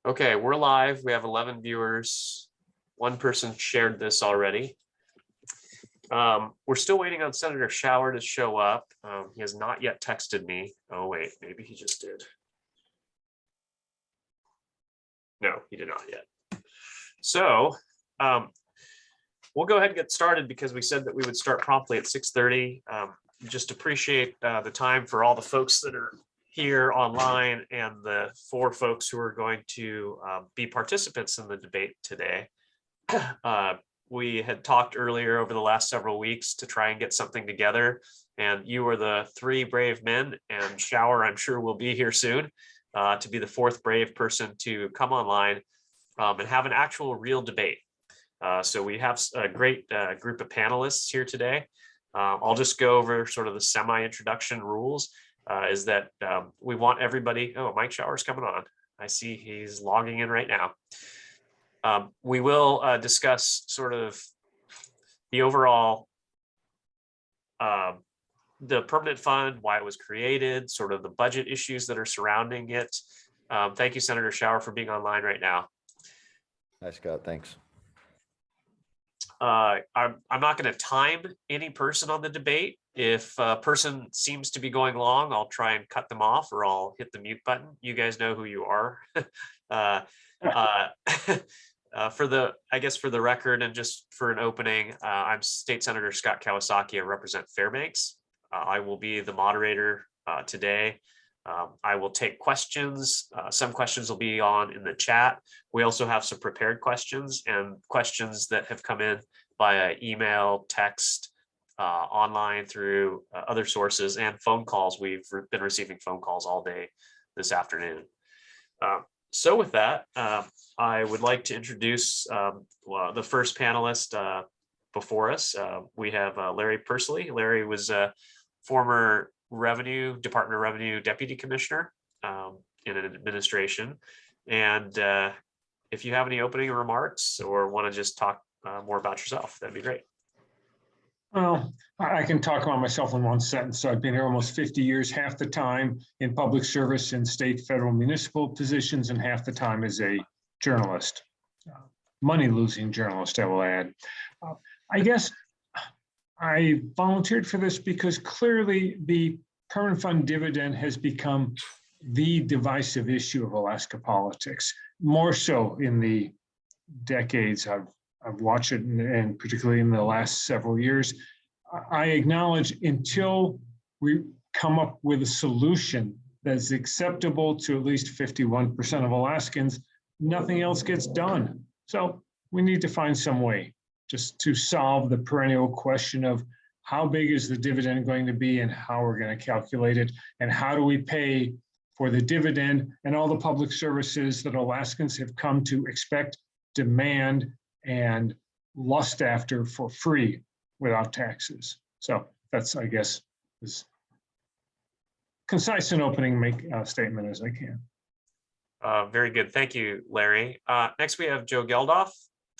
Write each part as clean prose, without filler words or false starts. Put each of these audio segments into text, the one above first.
Okay, we're live. We have 11 viewers. One person shared this already. We're still waiting on Senator Shower to show up. He has not yet texted me. Oh, wait, maybe he just did. No, he did not yet. So we'll go ahead and get started because we said that we would start promptly at 6:30. Just appreciate the time for all the folks that are here online and the 4 folks who are going to be participants in the debate today. We had talked earlier over the last several weeks to try and get something together, and you were the 3 brave men, and Shower, I'm sure, will be here soon to be the 4th brave person to come online and have an actual real debate. So we have a great group of panelists here today. I'll just go over sort of the semi-introduction rules. Is that we want everybody. Oh, Mike Shower's coming on. I see he's logging in right now. We will discuss sort of the overall, the permanent fund, why it was created, sort of the budget issues that are surrounding it. Thank you, Senator Shower, for being online right now. Hi, Scott. Thanks. I'm not going to time any person on the debate. If a person seems to be going long, I'll try and cut them off, or I'll hit the mute button. You guys know who you are. For the record and just for an opening, I'm State Senator Scott Kawasaki. I represent Fairbanks. I will be the moderator today. I will take questions. Some questions will be on in the chat. We also have some prepared questions and questions that have come in via email, text, online through other sources, and phone calls. We've been receiving phone calls all day this afternoon. So with that, I would like to introduce the first panelist before us. We have Larry Pursley. Larry was a former Department of Revenue Deputy Commissioner in an administration. And if you have any opening remarks or want to just talk more about yourself, that'd be great. Well, I can talk about myself in one sentence. So I've been here almost 50 years, half the time in public service in state, federal, municipal positions, and half the time as a journalist, money-losing journalist, I will add. I guess I volunteered for this because clearly the permanent fund dividend has become the divisive issue of Alaska politics, more so in the decades I've watched it, and particularly in the last several years. I acknowledge until we come up with a solution that's acceptable to at least 51% of Alaskans, nothing else gets done. So we need to find some way just to solve the perennial question of how big is the dividend going to be and how we're going to calculate it, and how do we pay for the dividend and all the public services that Alaskans have come to expect, demand, and lust after for free without taxes. So that's, I guess, as concise an opening statement as I can. Very good. Thank you, Larry. Next, we have Joe Geldof.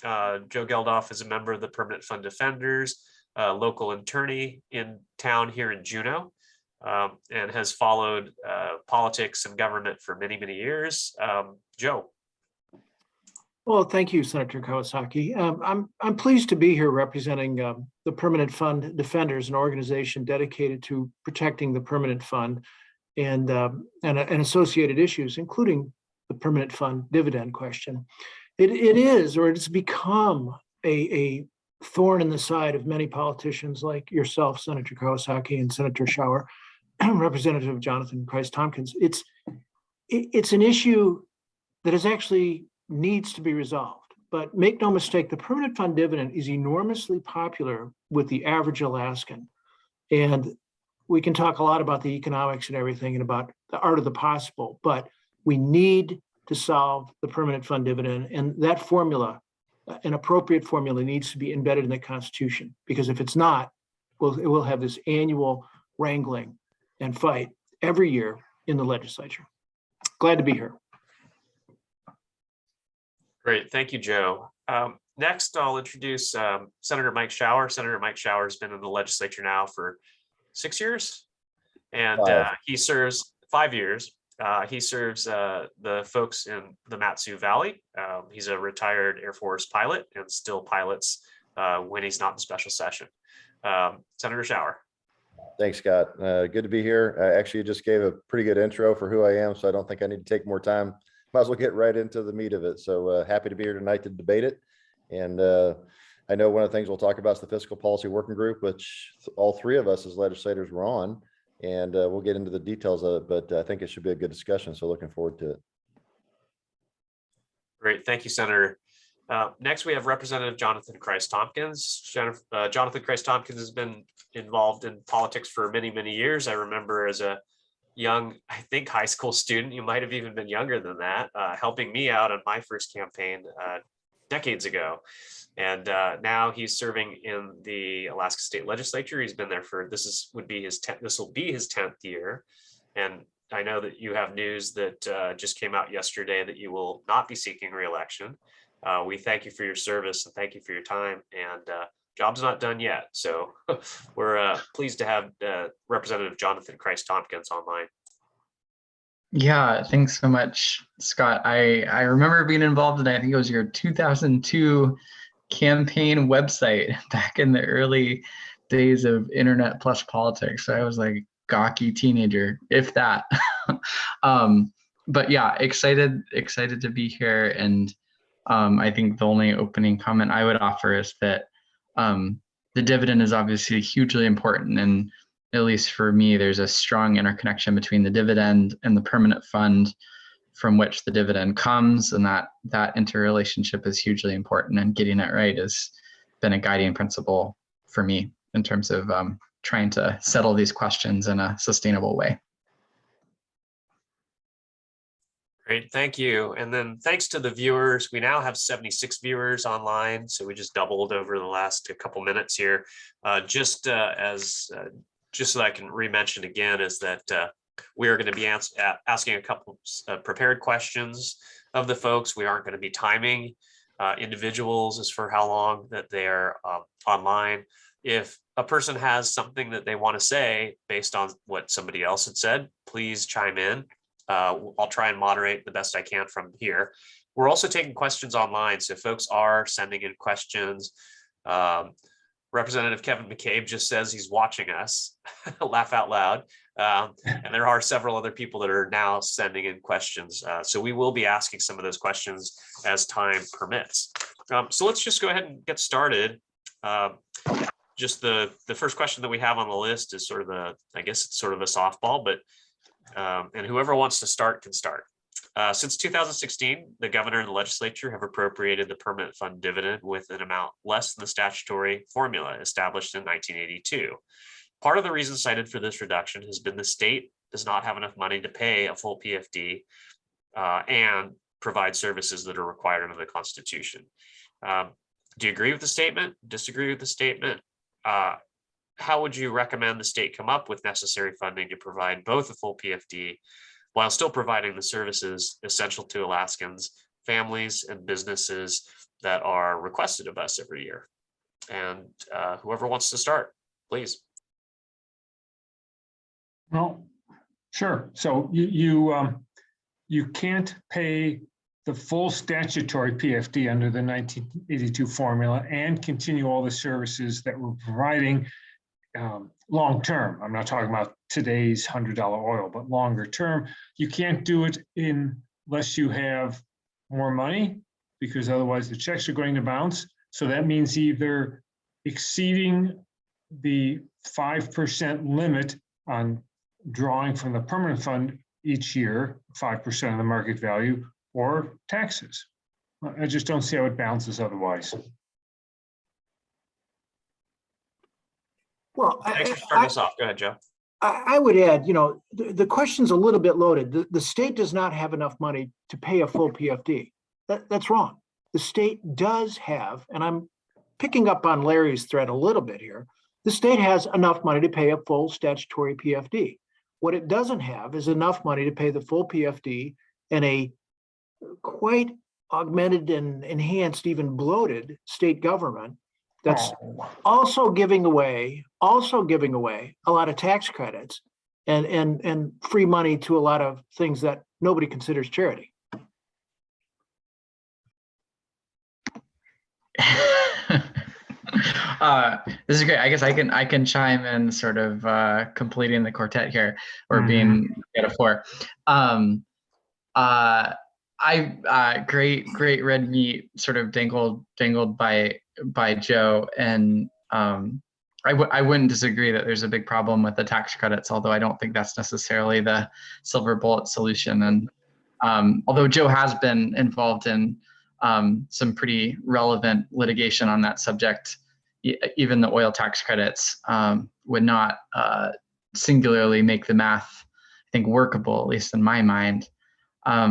Joe Geldof is a member of the Permanent Fund Defenders, local attorney in town here in Juneau, and has followed politics and government for many, many years. Joe. Well, thank you, Senator Kawasaki. I'm pleased to be here representing the Permanent Fund Defenders, an organization dedicated to protecting the permanent fund and associated issues, including the permanent fund dividend question. It's become a thorn in the side of many politicians like yourself, Senator Kawasaki, and Senator Shower, Representative Jonathan Kreiss-Tomkins. It's an issue that is actually needs to be resolved. But make no mistake, the permanent fund dividend is enormously popular with the average Alaskan. And we can talk a lot about the economics and everything and about the art of the possible, but we need to solve the permanent fund dividend. And that formula, an appropriate formula, needs to be embedded in the Constitution, because if it's not, it will have this annual wrangling and fight every year in the legislature. Glad to be here. Great. Thank you, Joe. Next, I'll introduce Senator Mike Shower. Senator Mike Shower has been in the legislature now for 6 years, and he serves 5 years, He serves the folks in the Matsu Valley. He's a retired Air Force pilot and still pilots when he's not in special session. Senator Shower. Thanks, Scott. Good to be here. I actually just gave a pretty good intro for who I am, so I don't think I need to take more time. Might as well get right into the meat of it. So happy to be here tonight to debate it. And I know one of the things we'll talk about is the fiscal policy working group, which all three of us as legislators were on. And we'll get into the details of it, but I think it should be a good discussion. So looking forward to it. Great. Thank you, Senator. Next, we have Representative Jonathan Kreiss-Tomkins. Jonathan Kreiss-Tomkins has been involved in politics for many, many years. I remember as a young, I think, high school student, you might have even been younger than that, helping me out on my first campaign decades ago. And now he's serving in the Alaska State Legislature. He's been there for, this will be his 10th year. And I know that you have news that just came out yesterday that you will not be seeking re-election. We thank you for your service and thank you for your time. And job's not done yet. So we're pleased to have Representative Jonathan Kreiss-Tomkins online. Yeah, thanks so much, Scott. I remember being involved in, I think it was your 2002 campaign website back in the early days of internet plus politics. So I was like gawky teenager, if that. But yeah, excited to be here. And I think the only opening comment I would offer is that the dividend is obviously hugely important. And at least for me, there's a strong interconnection between the dividend and the permanent fund from which the dividend comes, and that interrelationship is hugely important, and getting it right has been a guiding principle for me in terms of trying to settle these questions in a sustainable way. Great, thank you. And then thanks to the viewers, we now have 76 viewers online. So we just doubled over the last couple minutes here. Just so I can re-mention again is that we are going to be asking a couple prepared questions of the folks. We aren't going to be timing individuals as for how long that they're online. If a person has something that they want to say based on what somebody else had said, please chime in. I'll try and moderate the best I can from here. We're also taking questions online. So folks are sending in questions. Representative Kevin McCabe just says he's watching us. Laugh out loud. And there are several other people that are now sending in questions. So we will be asking some of those questions as time permits. So let's just go ahead and get started. Just the first question that we have on the list is sort of I guess it's sort of a softball, but and whoever wants to start can start. Since 2016, the governor and the legislature have appropriated the permanent fund dividend with an amount less than the statutory formula established in 1982. Part of the reason cited for this reduction has been the state does not have enough money to pay a full PFD and provide services that are required under the Constitution. Do you agree with the statement? Disagree with the statement? How would you recommend the state come up with necessary funding to provide both a full PFD while still providing the services essential to Alaskans, families, and businesses that are requested of us every year? And whoever wants to start, please. Well, sure. So you can't pay the full statutory PFD under the 1982 formula and continue all the services that we're providing long term. I'm not talking about today's $100 oil, but longer term. You can't do it unless you have more money, because otherwise the checks are going to bounce. So that means either exceeding the 5% limit on drawing from the permanent fund each year, 5% of the market value, or taxes. I just don't see how it bounces otherwise. Well, Thanks for starting us off. Go ahead, Joe. I would add, the question's a little bit loaded. The state does not have enough money to pay a full PFD. That's wrong. The state does have, and I'm picking up on Larry's thread a little bit here, the state has enough money to pay a full statutory PFD. What it doesn't have is enough money to pay the full PFD and a quite augmented and enhanced, even bloated state government that's also giving away a lot of tax credits and free money to a lot of things that nobody considers charity. This is great. I guess I can chime in, sort of completing the quartet here, or being metaphor. Great red meat sort of dangled by Joe, and I wouldn't disagree that there's a big problem with the tax credits, although I don't think that's necessarily the silver bullet solution. And although Joe has been involved in some pretty relevant litigation on that subject, even the oil tax credits would not singularly make the math, I think, workable, at least in my mind. I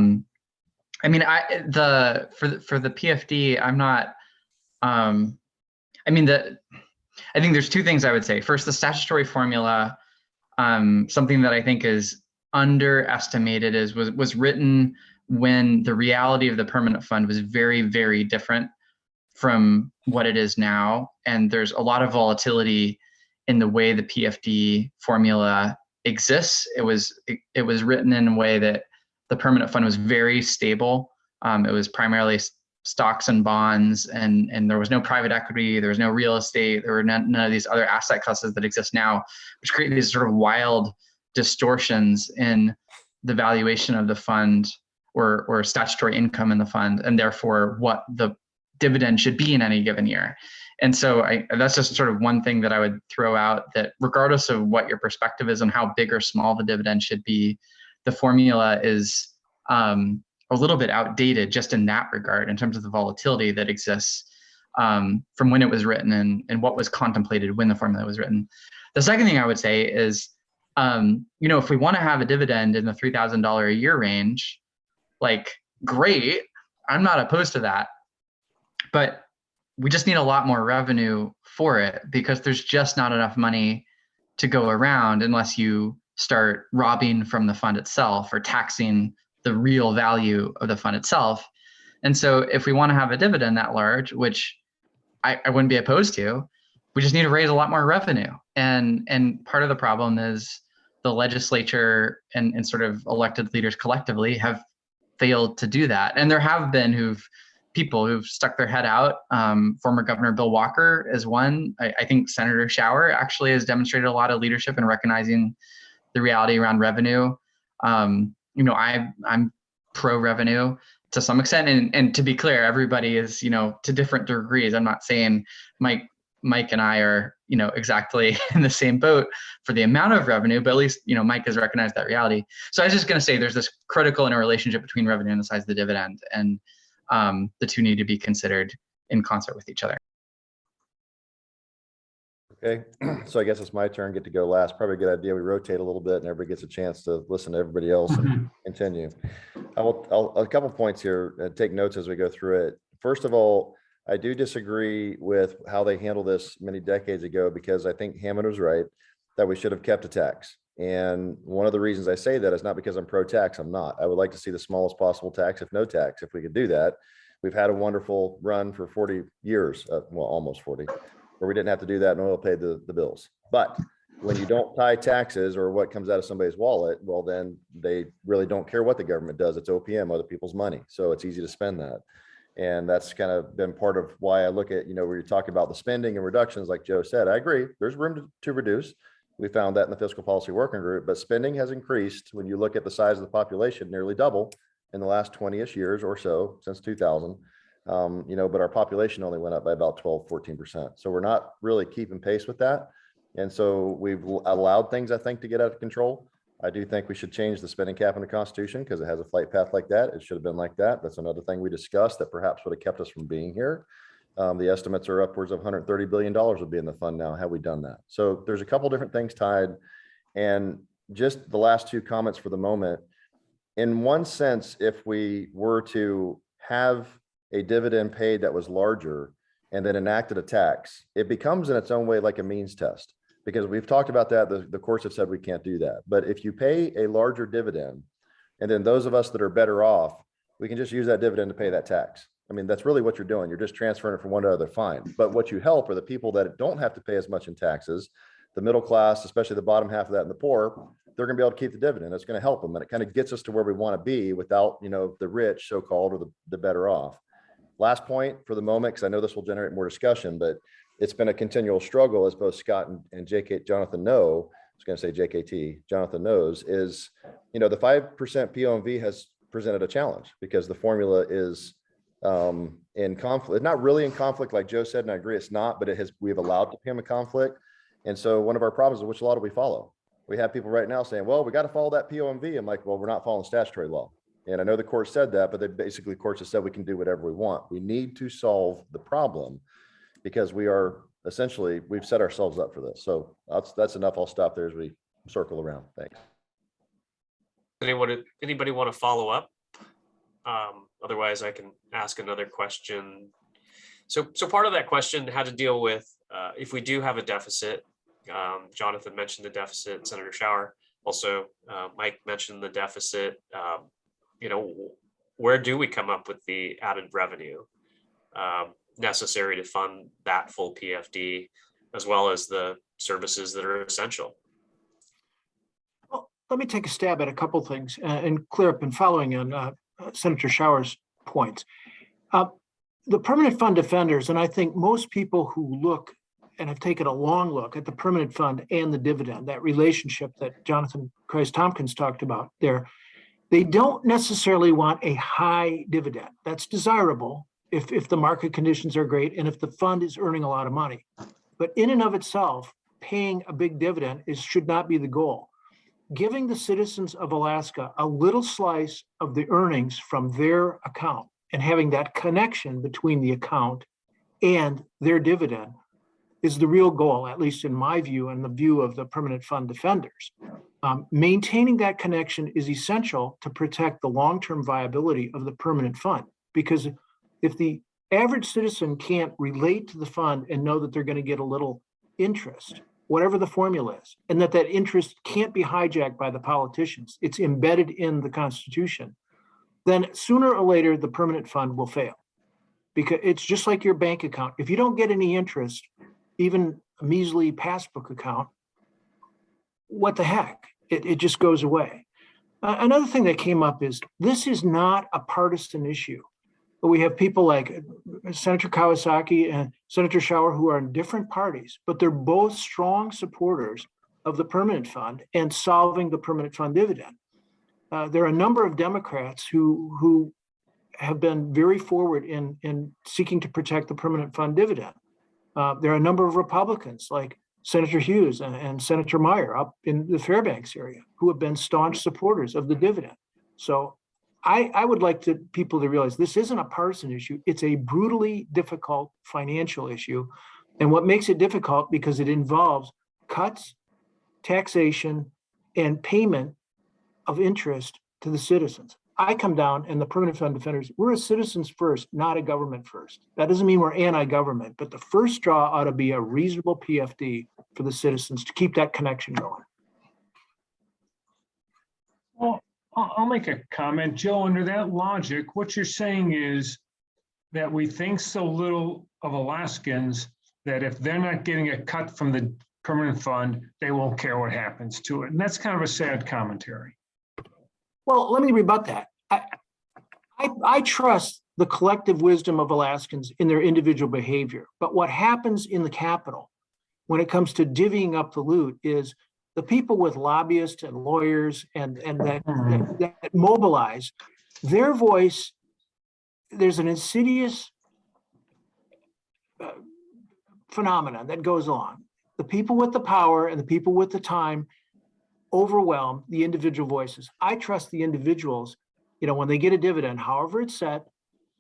mean, for the PFD, I'm not. I think there's two things I would say. First, the statutory formula, something that I think is underestimated, was written when the reality of the permanent fund was very, very different from what it is now. And there's a lot of volatility in the way the PFD formula exists. It was written in a way that the permanent fund was very stable. It was primarily stocks and bonds, and there was no private equity, there was no real estate, there were none of these other asset classes that exist now, which create these sort of wild distortions in the valuation of the fund, or statutory income in the fund, and therefore what the dividend should be in any given year. And so that's just sort of one thing that I would throw out, that regardless of what your perspective is on how big or small the dividend should be, the formula is a little bit outdated just in that regard, in terms of the volatility that exists from when it was written and what was contemplated when the formula was written. The second thing I would say is, if we want to have a dividend in the $3,000 a year range, like, great, I'm not opposed to that, but we just need a lot more revenue for it, because there's just not enough money to go around unless you start robbing from the fund itself or taxing the real value of the fund itself. And so if we want to have a dividend that large, which I wouldn't be opposed to, we just need to raise a lot more revenue. And part of the problem is the legislature and sort of elected leaders collectively have failed to do that. And there have been people who've stuck their head out. Former Governor Bill Walker is one. I think Senator Shower actually has demonstrated a lot of leadership in recognizing the reality around revenue. I'm pro-revenue to some extent, and to be clear, everybody is, to different degrees. I'm not saying Mike and I are, exactly in the same boat for the amount of revenue, but at least, Mike has recognized that reality. So I was just going to say there's this critical interrelationship between revenue and the size of the dividend, and the two need to be considered in concert with each other. Okay, so I guess it's my turn, get to go last. Probably a good idea. We rotate a little bit and everybody gets a chance to listen to everybody else and continue. I'll a couple points here, take notes as we go through it. First of all, I do disagree with how they handled this many decades ago, because I think Hammond was right that we should have kept a tax. And one of the reasons I say that is not because I'm pro-tax. I'm not. I would like to see the smallest possible tax, if no tax, if we could do that. We've had a wonderful run for 40 years, well, almost 40. Where we didn't have to do that and oil paid the bills. But when you don't tie taxes or what comes out of somebody's wallet, well, then they really don't care what the government does. It's OPM, other people's money. So it's easy to spend that. And that's kind of been part of why I look at, where you're talking about the spending and reductions, like Joe said, I agree, there's room to reduce. We found that in the fiscal policy working group, but spending has increased when you look at the size of the population, nearly double in the last 20-ish years or so, since 2000. But our population only went up by about 12-14%. So we're not really keeping pace with that. And so we've allowed things, I think, to get out of control. I do think we should change the spending cap in the Constitution, because it has a flight path like that. It should have been like that. That's another thing we discussed that perhaps would have kept us from being here. The estimates are upwards of $130 billion would be in the fund now. Have we done that? So there's a couple different things tied. And just the last two comments for the moment. In one sense, if we were to have a dividend paid that was larger and then enacted a tax, it becomes in its own way like a means test, because we've talked about that. The courts have said we can't do that. But if you pay a larger dividend, and then those of us that are better off, we can just use that dividend to pay that tax. I mean, that's really what you're doing. You're just transferring it from one to the other, fine. But what you help are the people that don't have to pay as much in taxes, the middle class, especially the bottom half of that and the poor, they're going to be able to keep the dividend. It's going to help them. And it kind of gets us to where we want to be without, the rich so-called or the better off. Last point for the moment, because I know this will generate more discussion, but it's been a continual struggle, as both Scott and Jonathan know. I was going to say JKT, Jonathan knows, is, the 5% POMV has presented a challenge because the formula is in conflict, not really in conflict, like Joe said, and I agree it's not, but we've allowed to become a conflict. And so one of our problems is which law do we follow? We have people right now saying, well, we got to follow that POMV. I'm like, well, we're not following statutory law. And I know the court said that, but courts have said we can do whatever we want. We need to solve the problem because we've set ourselves up for this. So that's enough. I'll stop there as we circle around. Thanks. Anybody want to follow up? Otherwise, I can ask another question. So part of that question had to deal with if we do have a deficit. Jonathan mentioned the deficit, Senator Schauer. Also, Mike mentioned the deficit. Where do we come up with the added revenue necessary to fund that full PFD, as well as the services that are essential? Well, let me take a stab at a couple things and clear up and following on Senator Schauer's points. The permanent fund defenders, and I think most people who look and have taken a long look at the permanent fund and the dividend, that relationship that Jonathan Kreiss-Tomkins talked about there, they don't necessarily want a high dividend. That's desirable if the market conditions are great and if the fund is earning a lot of money. But in and of itself, paying a big dividend should not be the goal. Giving the citizens of Alaska a little slice of the earnings from their account and having that connection between the account and their dividend is the real goal, at least in my view and the view of the permanent fund defenders. Maintaining that connection is essential to protect the long-term viability of the permanent fund, because if the average citizen can't relate to the fund and know that they're going to get a little interest, whatever the formula is, and that interest can't be hijacked by the politicians, it's embedded in the Constitution, then sooner or later the permanent fund will fail. Because it's just like your bank account. If you don't get any interest, even a measly passbook account, what the heck? It just goes away. Another thing that came up is this is not a partisan issue. We have people like Senator Kawasaki and Senator Schauer who are in different parties, but they're both strong supporters of the permanent fund and solving the permanent fund dividend. There are a number of Democrats who have been very forward in seeking to protect the permanent fund dividend. There are a number of Republicans like Senator Hughes and Senator Meyer up in the Fairbanks area who have been staunch supporters of the dividend. So I would like people to realize this isn't a partisan issue. It's a brutally difficult financial issue. And what makes it difficult because it involves cuts, taxation, and payment of interest to the citizens. I come down and the permanent fund defenders, we're a citizens first, not a government first. That doesn't mean we're anti-government, but the first draw ought to be a reasonable PFD for the citizens to keep that connection going. Well, I'll make a comment, Joe. Under that logic, what you're saying is that we think so little of Alaskans that if they're not getting a cut from the permanent fund, they won't care what happens to it. And that's kind of a sad commentary. Well, let me rebut that. I trust the collective wisdom of Alaskans in their individual behavior. But what happens in the Capitol when it comes to divvying up the loot is the people with lobbyists and lawyers and that mobilize their voice. There's an insidious phenomenon that goes on. The people with the power and the people with the time overwhelm the individual voices. I trust the individuals, when they get a dividend, however it's set,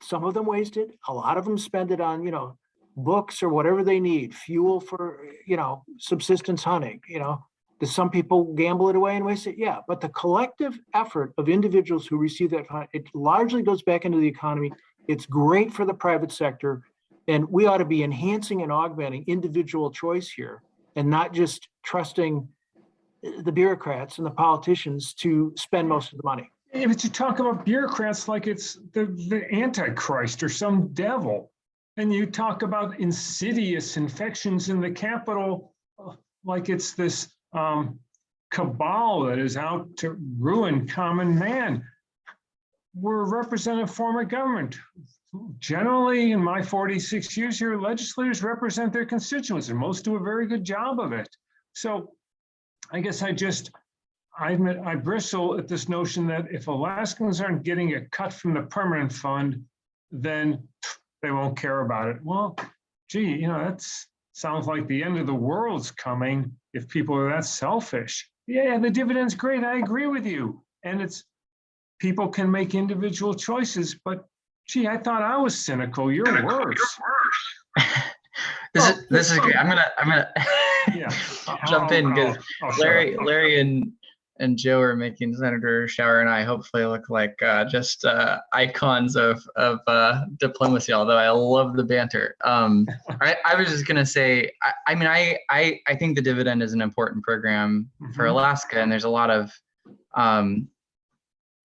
some of them waste it, a lot of them spend it on, books or whatever they need, fuel for, subsistence hunting, Do some people gamble it away and waste it? Yeah, but the collective effort of individuals who receive that fund, it largely goes back into the economy. It's great for the private sector, and we ought to be enhancing and augmenting individual choice here and not just trusting the bureaucrats and the politicians to spend most of the money. Yeah, but you talk about bureaucrats like it's the Antichrist or some devil. And you talk about insidious infections in the Capitol. like it's this cabal that is out to ruin common man. We're a representative form of government. Generally, in my 46 years here, legislators represent their constituents, and most do a very good job of it. So I guess I admit I bristle at this notion that if Alaskans aren't getting a cut from the permanent fund, then they won't care about it. Well, gee, that sounds like the end of the world's coming if people are that selfish. Yeah, the dividend's great. I agree with you. And it's people can make individual choices, but gee, I thought I was cynical. You're worse. This is great. I'm gonna Yeah. jump in because I'll shut up. Larry and Joe are making Senator Shower and I hopefully look like just icons of diplomacy. Although I love the banter. I was just gonna say, I think the dividend is an important program for Alaska, and there's a lot of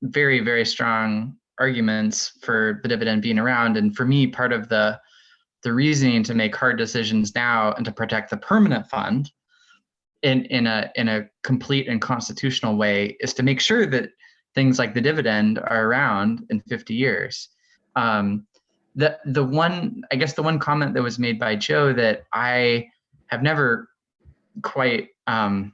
very, very strong arguments for the dividend being around. And for me, part of the reasoning to make hard decisions now and to protect the permanent fund in a complete and constitutional way is to make sure that things like the dividend are around in 50 years. The one comment that was made by Joe that I have never quite found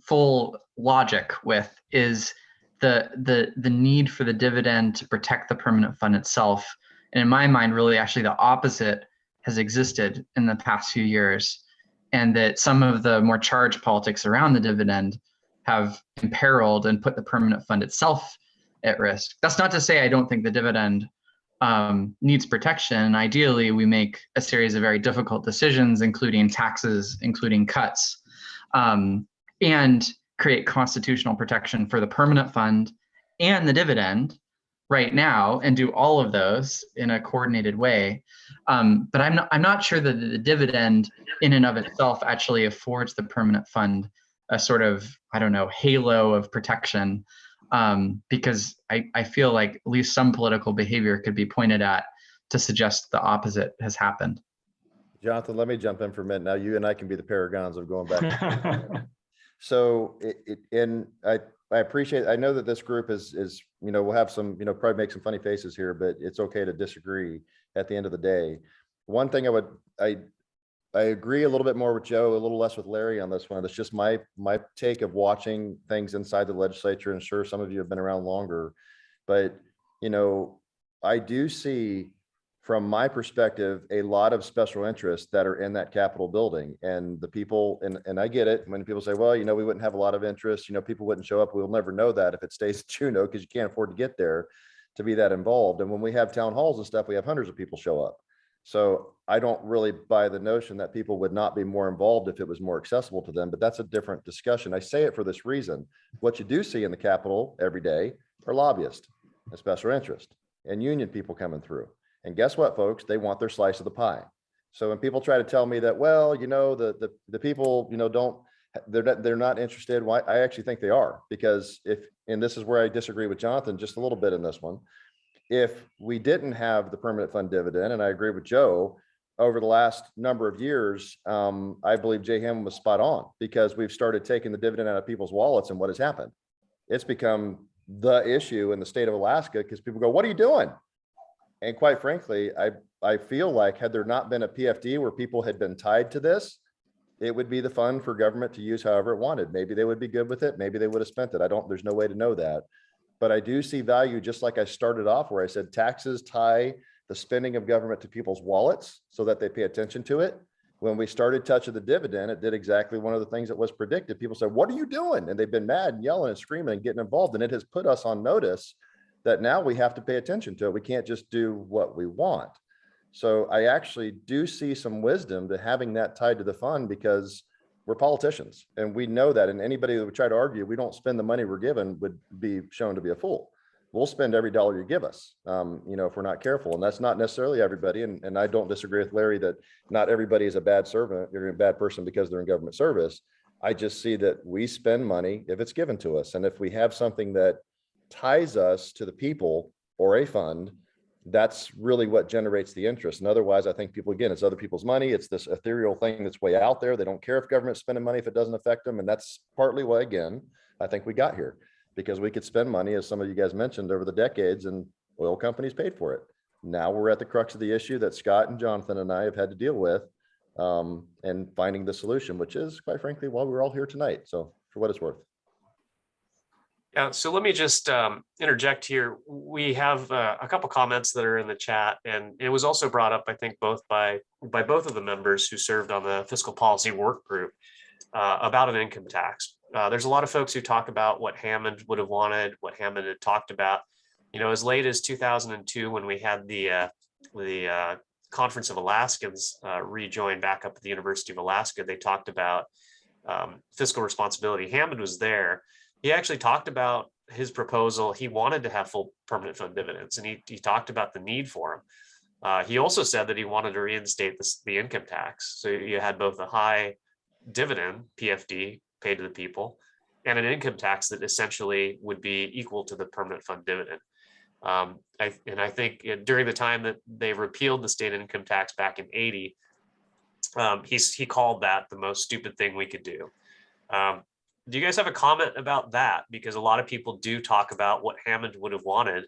full logic with is the need for the dividend to protect the permanent fund itself. And in my mind, really actually the opposite has existed in the past few years, and that some of the more charged politics around the dividend have imperiled and put the permanent fund itself at risk. That's not to say I don't think the dividend needs protection. Ideally, we make a series of very difficult decisions, including taxes, including cuts, and create constitutional protection for the permanent fund and the dividend right now, and do all of those in a coordinated way. But I'm not sure that the dividend in and of itself actually affords the permanent fund a sort of, halo of protection, because I feel like at least some political behavior could be pointed at to suggest the opposite has happened. Jonathan, let me jump in for a minute. Now you and I can be the paragons of going back. So I appreciate, I know that this group is, we'll have some, probably make some funny faces here, but it's okay to disagree at the end of the day. One thing I agree a little bit more with Joe, a little less with Larry on this one. It's just my take of watching things inside the legislature, and sure, some of you have been around longer, but I do see, from my perspective, a lot of special interests that are in that Capitol building, and the people, and I get it when people say, well, we wouldn't have a lot of interest, people wouldn't show up. We'll never know that if it stays at Juneau, because you can't afford to get there to be that involved. And when we have town halls and stuff, we have hundreds of people show up. So I don't really buy the notion that people would not be more involved if it was more accessible to them, but that's a different discussion. I say it for this reason. What you do see in the Capitol every day are lobbyists and special interest and union people coming through. And guess what, folks? They want their slice of the pie. So when people try to tell me that, well, the people, they're not interested. Why? I actually think they are, because and this is where I disagree with Jonathan just a little bit in this one. If we didn't have the permanent fund dividend, and I agree with Joe, over the last number of years, I believe Jay Hammond was spot on, because we've started taking the dividend out of people's wallets, and what has happened? It's become the issue in the state of Alaska, because people go, what are you doing? And quite frankly, I feel like had there not been a PFD where people had been tied to this, it would be the fund for government to use however it wanted. Maybe they would be good with it. Maybe they would have spent it. There's no way to know that. But I do see value, just like I started off where I said taxes tie the spending of government to people's wallets so that they pay attention to it. When we started touching the dividend, it did exactly one of the things that was predicted. People said, what are you doing? And they've been mad and yelling and screaming and getting involved. And it has put us on notice that now we have to pay attention to it. We can't just do what we want. So I actually do see some wisdom to having that tied to the fund, because we're politicians and we know that. And anybody that would try to argue we don't spend the money we're given would be shown to be a fool. We'll spend every dollar you give us, if we're not careful. And that's not necessarily everybody. And I don't disagree with Larry that not everybody is a bad servant or a bad person because they're in government service. I just see that we spend money if it's given to us. And if we have something that ties us to the people or a fund, that's really what generates the interest. And otherwise, I think people, again, it's other people's money. It's this ethereal thing that's way out there. They don't care if government's spending money if it doesn't affect them. And that's partly why, again, I think we got here, because we could spend money, as some of you guys mentioned, over the decades, and oil companies paid for it. Now we're at the crux of the issue that Scott and Jonathan and I have had to deal with, and finding the solution, which is, quite frankly, why we're all here tonight. So for what it's worth. Yeah, so let me just interject here. We have a couple comments that are in the chat, and it was also brought up, I think, both by both of the members who served on the fiscal policy work group about an income tax. There's a lot of folks who talk about what Hammond would have wanted, what Hammond had talked about. You know, as late as 2002, when we had the Conference of Alaskans rejoin back up at the University of Alaska, they talked about fiscal responsibility. Hammond was there. He actually talked about his proposal. He wanted to have full permanent fund dividends, and he talked about the need for them. He also said that he wanted to reinstate the income tax. So you had both a high dividend, PFD, paid to the people, and an income tax that essentially would be equal to the permanent fund dividend. I think during the time that they repealed the state income tax back in '80, he called that the most stupid thing we could do. Do you guys have a comment about that? Because a lot of people do talk about what Hammond would have wanted.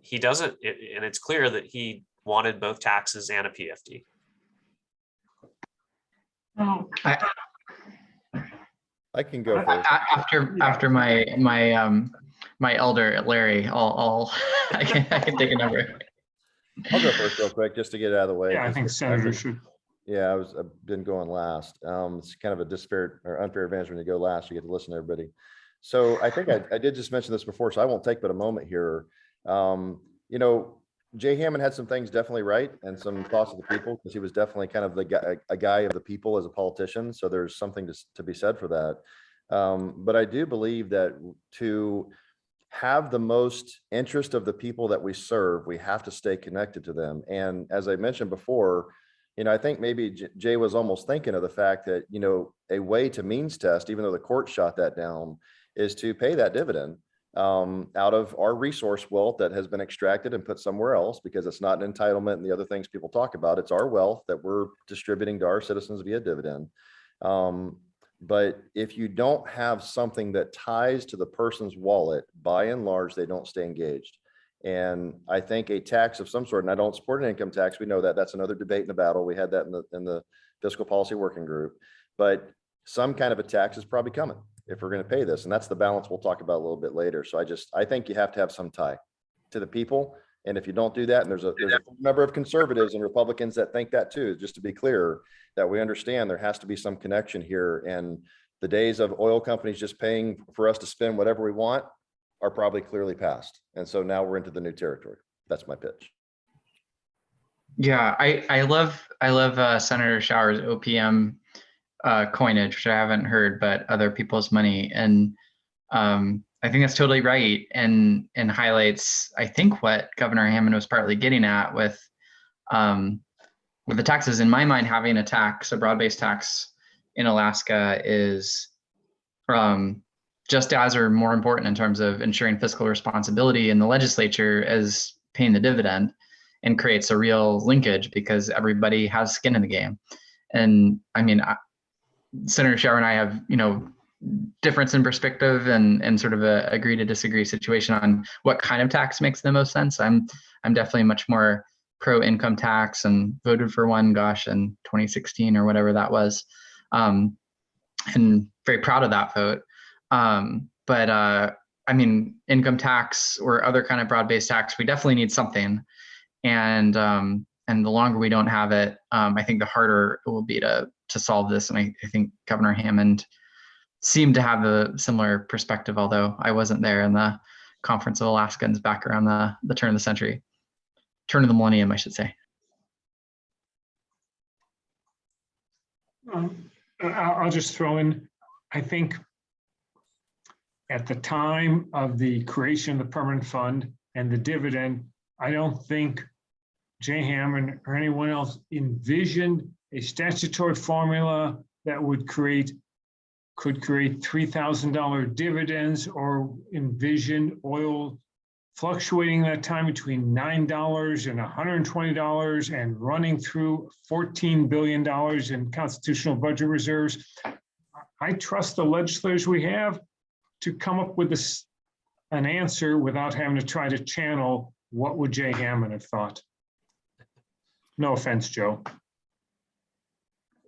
He doesn't, and it's clear that he wanted both taxes and a PFD. Oh, I can go first. After my elder Larry, I can take a number. I'll go first real quick, just to get it out of the way. yeah, I think Senator should. Yeah, I've been going last. It's kind of a disparate or unfair advantage when you go last, you get to listen to everybody. So I think I did just mention this before, so I won't take but a moment here. You know, Jay Hammond had some things definitely right, and some thoughts of the people, because he was definitely kind of a guy of the people as a politician. So there's something to be said for that. But I do believe that to have the most interest of the people that we serve, we have to stay connected to them. And as I mentioned before, you know, I think maybe Jay was almost thinking of the fact that, you know, a way to means test, even though the court shot that down, is to pay that dividend out of our resource wealth that has been extracted and put somewhere else, because it's not an entitlement and the other things people talk about. It's our wealth that we're distributing to our citizens via dividend. But if you don't have something that ties to the person's wallet, by and large, they don't stay engaged. And I think a tax of some sort, and I don't support an income tax, we know that that's another debate in the battle. We had that in the fiscal policy working group, but some kind of a tax is probably coming if we're going to pay this. And that's the balance we'll talk about a little bit later. So I think you have to have some tie to the people. And if you don't do that, and there's a number of conservatives and Republicans that think that too, just to be clear, that we understand there has to be some connection here. And the days of oil companies just paying for us to spend whatever we want are probably clearly past. And so now we're into the new territory. That's my pitch. Yeah, I love Senator Shower's OPM coinage, which I haven't heard, but other people's money. And I think that's totally right, and highlights, I think, what Governor Hammond was partly getting at with the taxes. In my mind, having a broad-based tax in Alaska is just as or more important in terms of ensuring fiscal responsibility in the legislature as paying the dividend, and creates a real linkage because everybody has skin in the game. And I mean, Senator Shower and I have, you know, difference in perspective and sort of a agree to disagree situation on what kind of tax makes the most sense. I'm definitely much more pro income tax and voted for one, gosh, in 2016 or whatever that was. And very proud of that vote. But I mean, income tax or other kind of broad-based tax, we definitely need something. And the longer we don't have it, I think the harder it will be to solve this. And I think Governor Hammond seemed to have a similar perspective, although I wasn't there in the Conference of Alaskans back around the turn of the millennium, I should say. I'll just throw in, I think at the time of the creation of the permanent fund and the dividend, I don't think Jay Hammond or anyone else envisioned a statutory formula that could create $3,000 dividends, or envision oil fluctuating that time between $9 and $120 and running through $14 billion in constitutional budget reserves. I trust the legislators we have to come up with an answer without having to try to channel what would Jay Hammond have thought. No offense, Joe.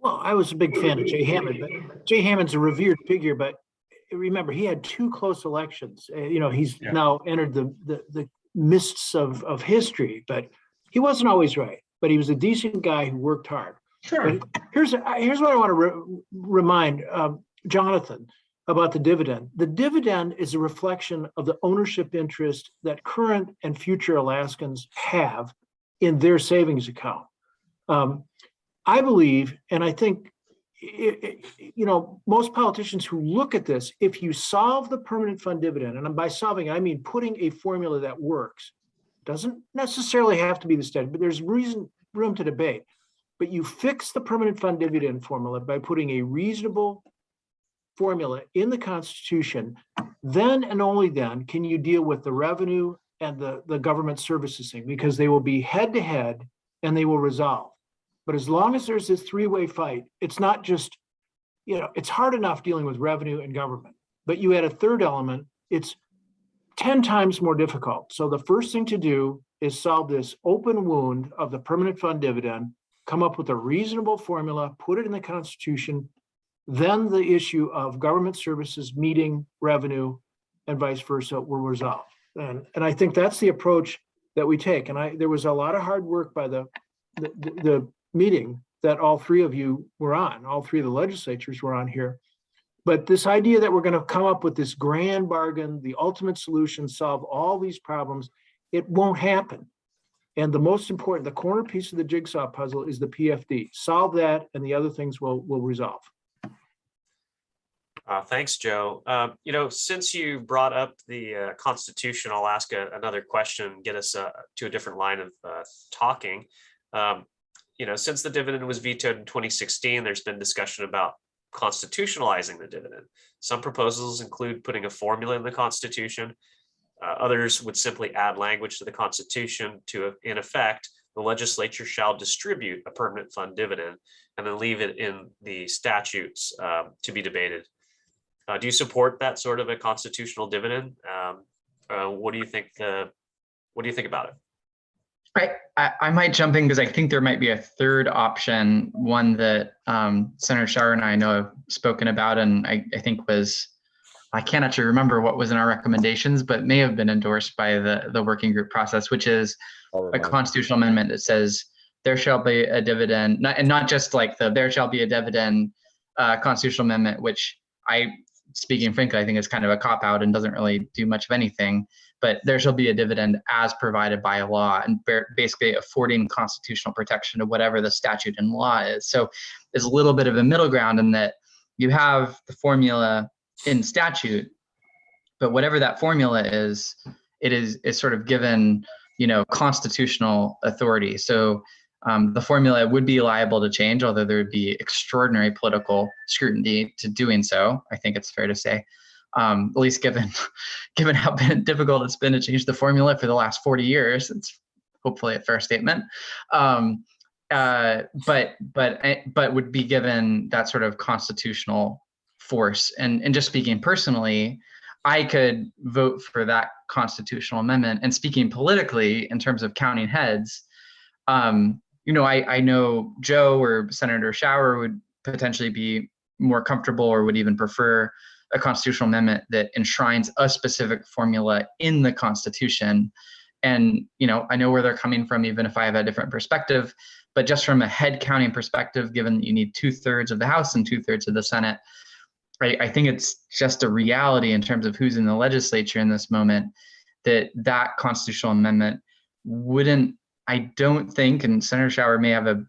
Well, I was a big fan of Jay Hammond, but Jay Hammond's a revered figure, but remember, he had 2 close elections. He's now entered the mists of history, but he wasn't always right. But he was a decent guy who worked hard. Sure. But here's what I want to remind Jonathan about the dividend. The dividend is a reflection of the ownership interest that current and future Alaskans have in their savings account. I believe, and I think, most politicians who look at this, if you solve the permanent fund dividend, and by solving, I mean putting a formula that works, doesn't necessarily have to be the standard, but there's room to debate. But you fix the permanent fund dividend formula by putting a reasonable formula in the Constitution, then and only then can you deal with the revenue and the government services thing, because they will be head to head and they will resolve. But as long as there's this 3-way fight, it's not just, it's hard enough dealing with revenue and government, but you add a third element, it's 10 times more difficult. So the first thing to do is solve this open wound of the permanent fund dividend, come up with a reasonable formula, put it in the Constitution, then the issue of government services meeting revenue and vice versa will resolve. And I think that's the approach that we take. And there was a lot of hard work by the meeting that all 3 of you were on, all 3 of the legislatures were on here. But this idea that we're going to come up with this grand bargain, the ultimate solution, solve all these problems, it won't happen. And the most important, the corner piece of the jigsaw puzzle is the PFD. Solve that and the other things will resolve. Thanks, Joe. Since you brought up the Constitution, I'll ask another question, get us to a different line of talking. Since the dividend was vetoed in 2016, there's been discussion about constitutionalizing the dividend. Some proposals include putting a formula in the Constitution. Others would simply add language to the Constitution to, in effect, the legislature shall distribute a permanent fund dividend, and then leave it in the statutes to be debated. Do you support that sort of a constitutional dividend? What do you think? What do you think about it? I might jump in because I think there might be a third option, one that Senator Schauer and I know have spoken about, and I think I can't actually remember what was in our recommendations, but may have been endorsed by the working group process, which is a constitutional amendment that says there shall be a dividend, and not just like there shall be a dividend constitutional amendment, which speaking frankly, I think is kind of a cop-out and doesn't really do much of anything. But there shall be a dividend as provided by law, and basically affording constitutional protection to whatever the statute and law is. So there's a little bit of a middle ground in that you have the formula in statute, but whatever that formula is, it is sort of given, constitutional authority. So the formula would be liable to change, although there would be extraordinary political scrutiny to doing so. I think it's fair to say. At least given how difficult it's been to change the formula for the last 40 years, it's hopefully a fair statement. But would be given that sort of constitutional force. And just speaking personally, I could vote for that constitutional amendment. And speaking politically, in terms of counting heads, I know Joe or Senator Schauer would potentially be more comfortable or would even prefer a constitutional amendment that enshrines a specific formula in the Constitution. And, I know where they're coming from, even if I have a different perspective, but just from a head counting perspective, given that you need 2/3 of the House and 2/3 of the Senate, I think it's just a reality in terms of who's in the legislature in this moment, that constitutional amendment wouldn't, I don't think, and Senator Schauer may have a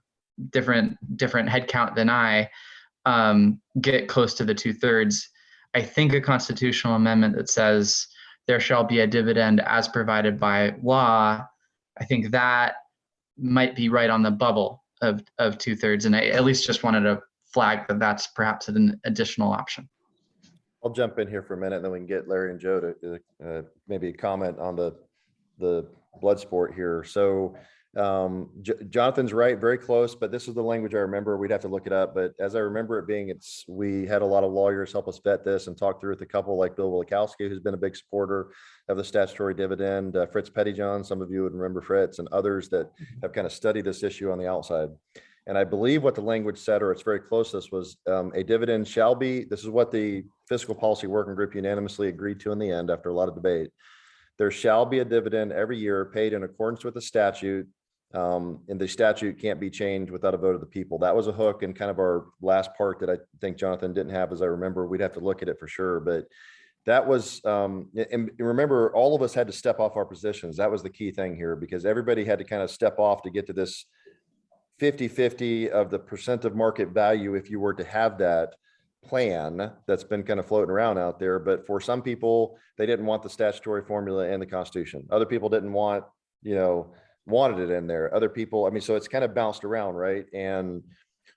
different head count than I, get close to the 2/3. I think a constitutional amendment that says there shall be a dividend as provided by law, I think that might be right on the bubble of 2/3. And I at least just wanted to flag that that's perhaps an additional option. I'll jump in here for a minute, and then we can get Larry and Joe to maybe comment on the the blood sport here. So Jonathan's right, very close, but this is the language I remember. We'd have to look it up. But as I remember it being, we had a lot of lawyers help us vet this and talk through with a couple like Bill Wilikowski, who's been a big supporter of the statutory dividend, Fritz Pettyjohn, some of you would remember Fritz, and others that have kind of studied this issue on the outside. And I believe what the language said, or it's very close to this, was a dividend shall be, this is what the Fiscal Policy Working Group unanimously agreed to in the end after a lot of debate. There shall be a dividend every year paid in accordance with the statute, and the statute can't be changed without a vote of the people. That was a hook and kind of our last part that I think Jonathan didn't have, as I remember. We'd have to look at it for sure, but that was, and remember, all of us had to step off our positions. That was the key thing here, because everybody had to kind of step off to get to this 50-50 of the percent of market value if you were to have that plan that's been kind of floating around out there. But for some people, they didn't want the statutory formula and the Constitution. Other people didn't want, wanted it in there. Other people, I mean, so it's kind of bounced around, right? And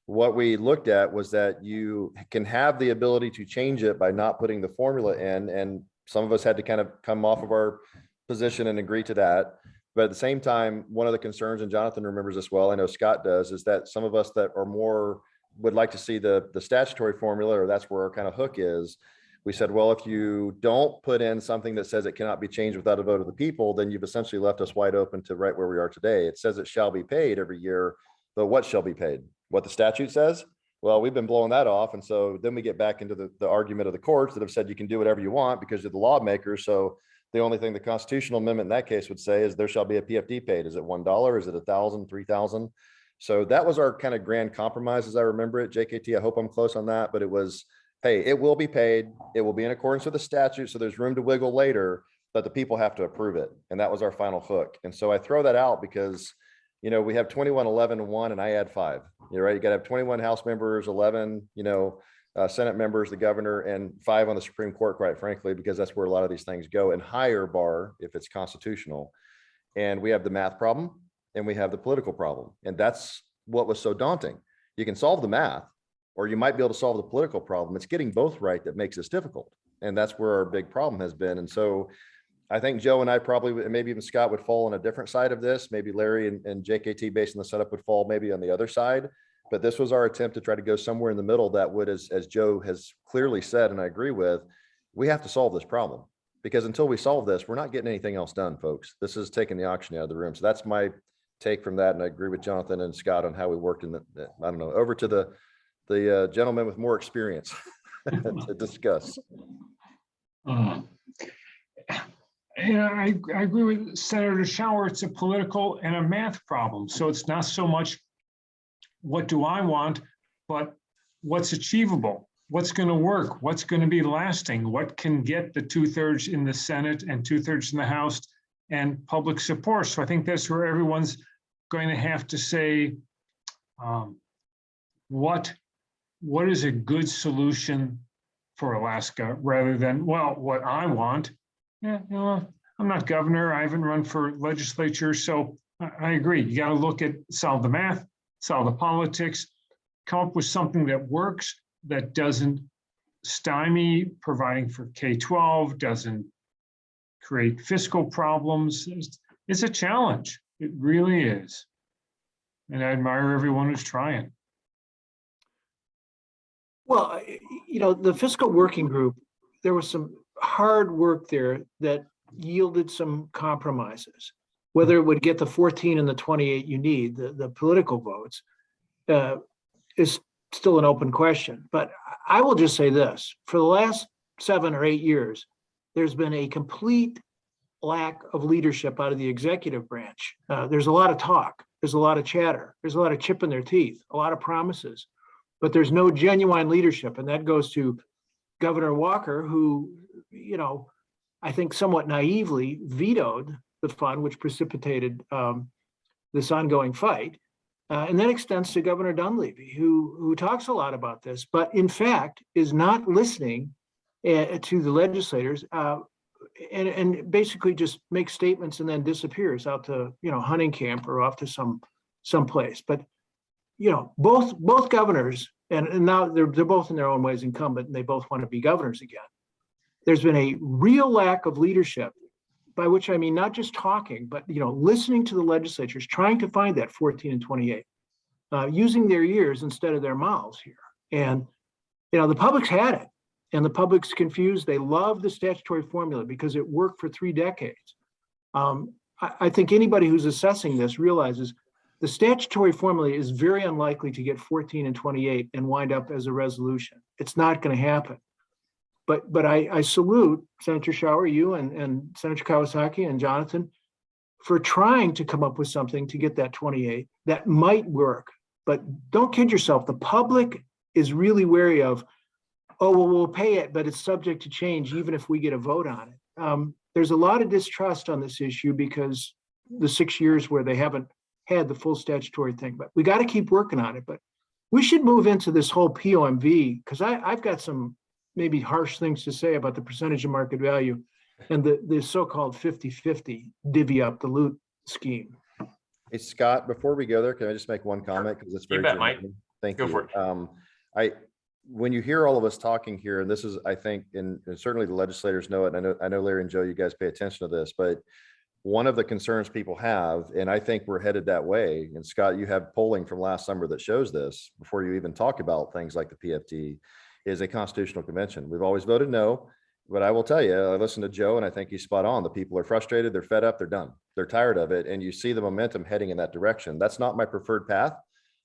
what we looked at was that you can have the ability to change it by not putting the formula in. And some of us had to kind of come off of our position and agree to that. But at the same time, one of the concerns, and Jonathan remembers this well, I know Scott does, is that some of us that are more would like to see the statutory formula, or that's where our kind of hook is. We said, well, if you don't put in something that says it cannot be changed without a vote of the people, then you've essentially left us wide open to right where we are today. It says it shall be paid every year, but what shall be paid? What the statute says? Well, we've been blowing that off. And so then we get back into the argument of the courts that have said you can do whatever you want because you're the lawmakers. So the only thing the constitutional amendment in that case would say is there shall be a PFD paid. Is it $1? Is it 1,000, 3,000? So that was our kind of grand compromise as I remember it. JKT, I hope I'm close on that, but it was, hey, it will be paid. It will be in accordance with the statute. So there's room to wiggle later, but the people have to approve it. And that was our final hook. And so I throw that out because, we have 21, 11, 1, and I add 5. You're right. You got to have 21 House members, 11, Senate members, the governor, and 5 on the Supreme Court, quite frankly, because that's where a lot of these things go, and higher bar if it's constitutional. And we have the math problem and we have the political problem. And that's what was so daunting. You can solve the math, or you might be able to solve the political problem. It's getting both right that makes this difficult. And that's where our big problem has been. And so I think Joe and I probably, maybe even Scott, would fall on a different side of this. Maybe Larry and JKT, based on the setup, would fall maybe on the other side. But this was our attempt to try to go somewhere in the middle that would, as Joe has clearly said, and I agree with, we have to solve this problem. Because until we solve this, we're not getting anything else done, folks. This is taking the auction out of the room. So that's my take from that. And I agree with Jonathan and Scott on how we worked in I don't know, over to the gentleman with more experience to discuss. I agree with Senator Schauer. It's a political and a math problem. So it's not so much what do I want, but what's achievable, what's going to work, what's going to be lasting, what can get the 2/3 in the Senate and 2/3 in the House and public support. So I think that's where everyone's going to have to say, what is a good solution for Alaska, rather than, well, what I want. Yeah, I'm not governor. I haven't run for legislature. So I agree. You got to look at, solve the math, solve the politics, come up with something that works, that doesn't stymie providing for K-12, doesn't create fiscal problems. It's a challenge. It really is. And I admire everyone who's trying. Well, the fiscal working group, there was some hard work there that yielded some compromises. Whether it would get the 14 and the 28 you need, the political votes, is still an open question. But I will just say this, for the last 7 or 8 years, there's been a complete lack of leadership out of the executive branch. There's a lot of talk, there's a lot of chatter, there's a lot of chip in their teeth, a lot of promises, but there's no genuine leadership. And that goes to Governor Walker, who, I think somewhat naively vetoed the fund, which precipitated this ongoing fight. And that extends to Governor Dunleavy, who talks a lot about this, but in fact is not listening to the legislators, and basically just makes statements and then disappears out to hunting camp or off to some place. But both governors, and now they're both in their own ways incumbent, and they both want to be governors again. There's been a real lack of leadership by which I mean not just talking, but listening to the legislatures, trying to find that 14 and 28, using their ears instead of their mouths here. And the public's had it, and the public's confused. They love the statutory formula because it worked for 3 decades. I think anybody who's assessing this realizes the statutory formula is very unlikely to get 14 and 28 and wind up as a resolution. It's not going to happen. But I salute Senator Schauer, you and Senator Kawasaki and Jonathan for trying to come up with something to get that 28 that might work. But don't kid yourself. The public is really wary of, oh, well, we'll pay it, but it's subject to change even if we get a vote on it. There's a lot of distrust on this issue because the 6 years where they haven't had the full statutory thing, but we got to keep working on it. But we should move into this whole POMV because I've got some maybe harsh things to say about the percentage of market value and the so-called 50-50 divvy up the loot scheme. Hey, Scott, before we go there, can I just make one comment? Because it's very bet, Mike. germane. Thank Go you. for it. When you hear all of us talking here, and this is, I think, and certainly the legislators know it, and I know Larry and Joe, you guys pay attention to this, but one of the concerns people have, and I think we're headed that way, and Scott, you have polling from last summer that shows this before you even talk about things like the PFD, is a constitutional convention. We've always voted no, but I will tell you, I listened to Joe and I think he's spot on. The people are frustrated, they're fed up, they're done. They're tired of it. And you see the momentum heading in that direction. That's not my preferred path.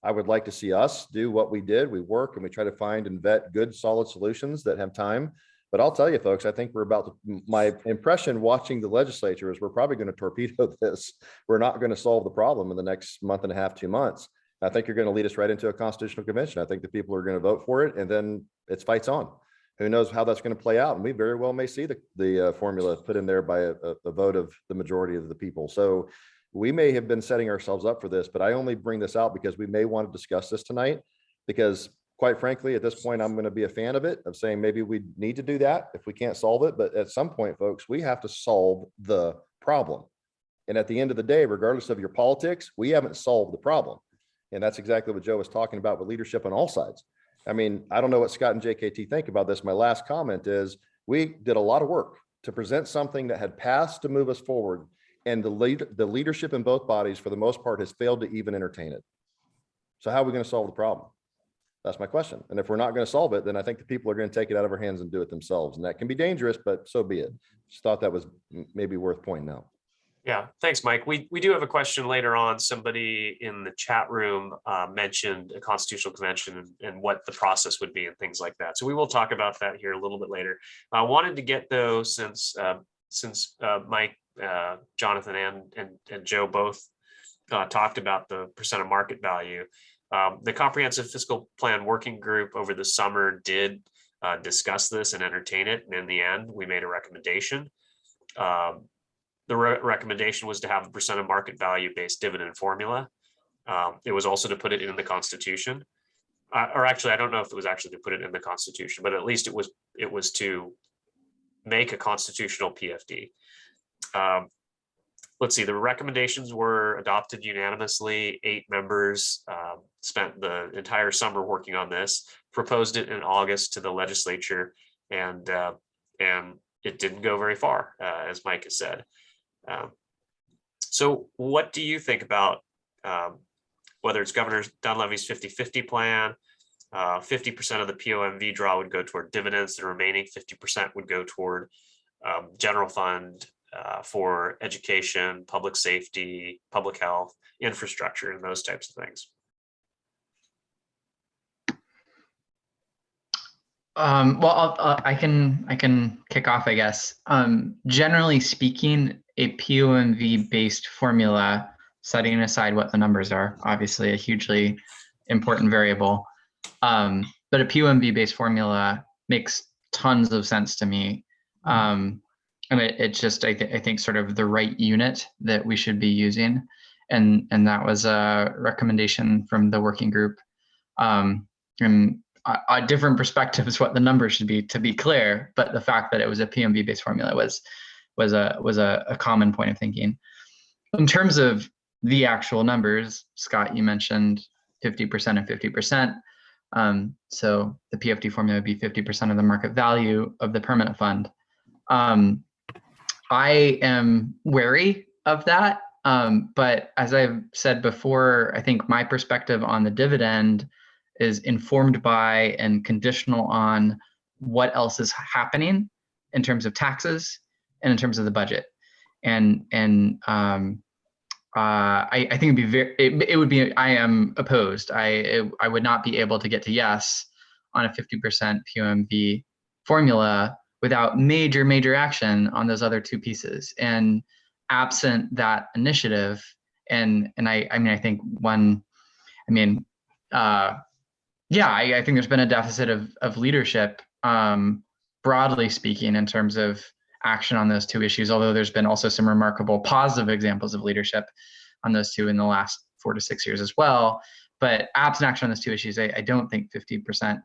I would like to see us do what we did. We work and we try to find and vet good, solid solutions that have time. But I'll tell you, folks, I think we're about to, my impression watching the legislature is we're probably going to torpedo this. We're not going to solve the problem in the next month and a half, 2 months. I think you're going to lead us right into a constitutional convention. I think the people are going to vote for it, and then it's fights on. Who knows how that's going to play out? And we very well may see the formula put in there by a vote of the majority of the people. So we may have been setting ourselves up for this, but I only bring this out because we may want to discuss this tonight, because quite frankly, at this point, I'm going to be a fan of it, of saying maybe we need to do that if we can't solve it. But at some point, folks, we have to solve the problem. And at the end of the day, regardless of your politics, we haven't solved the problem. And that's exactly what Joe was talking about with leadership on all sides. I mean, I don't know what Scott and JKT think about this. My last comment is we did a lot of work to present something that had passed to move us forward. And the leadership in both bodies, for the most part, has failed to even entertain it. So how are we going to solve the problem? That's my question. And if we're not going to solve it, then I think the people are going to take it out of our hands and do it themselves. And that can be dangerous, but so be it. Just thought that was maybe worth pointing out. Yeah, thanks, Mike. We do have a question later on. Somebody in the chat room mentioned a constitutional convention and what the process would be and things like that. So we will talk about that here a little bit later. I wanted to get though, since Mike, Jonathan, and Joe both talked about the percent of market value. The Comprehensive Fiscal Plan Working Group over the summer did discuss this and entertain it. And in the end, we made a recommendation. The recommendation was to have a percent of market value based dividend formula. It was also to put it in the Constitution, or actually, I don't know if it was actually to put it in the Constitution, but at least it was to make a constitutional PFD. Let's see, the recommendations were adopted unanimously. 8 members spent the entire summer working on this, proposed it in August to the legislature, and it didn't go very far, as Mike has said. So what do you think about whether it's Governor Dunleavy's 50-50 plan? 50% of the POMV draw would go toward dividends. The remaining 50% would go toward general fund for education, public safety, public health, infrastructure, and those types of things. Well, I can kick off, I guess. Generally speaking, a POMV based formula, setting aside what the numbers are, obviously a hugely important variable. But a POMV based formula makes tons of sense to me. And it's just, I think sort of the right unit that we should be using. And that was a recommendation from the working group. And a different perspective is what the numbers should be, to be clear, but the fact that it was a POMV based formula was a common point of thinking. In terms of the actual numbers, Scott, you mentioned 50% and 50%. So the PFD formula would be 50% of the market value of the permanent fund. I am wary of that. But as I've said before, I think my perspective on the dividend is informed by and conditional on what else is happening in terms of taxes and in terms of the budget. I think it'd be it would be, I am opposed. I would not be able to get to yes on a 50% POMV formula without major action on those other two pieces. And absent that initiative, I think I think there's been a deficit of leadership, broadly speaking, in terms of action on those two issues, although there's been also some remarkable positive examples of leadership on those two in the last 4 to 6 years as well. But absent action on those two issues, I don't think 50%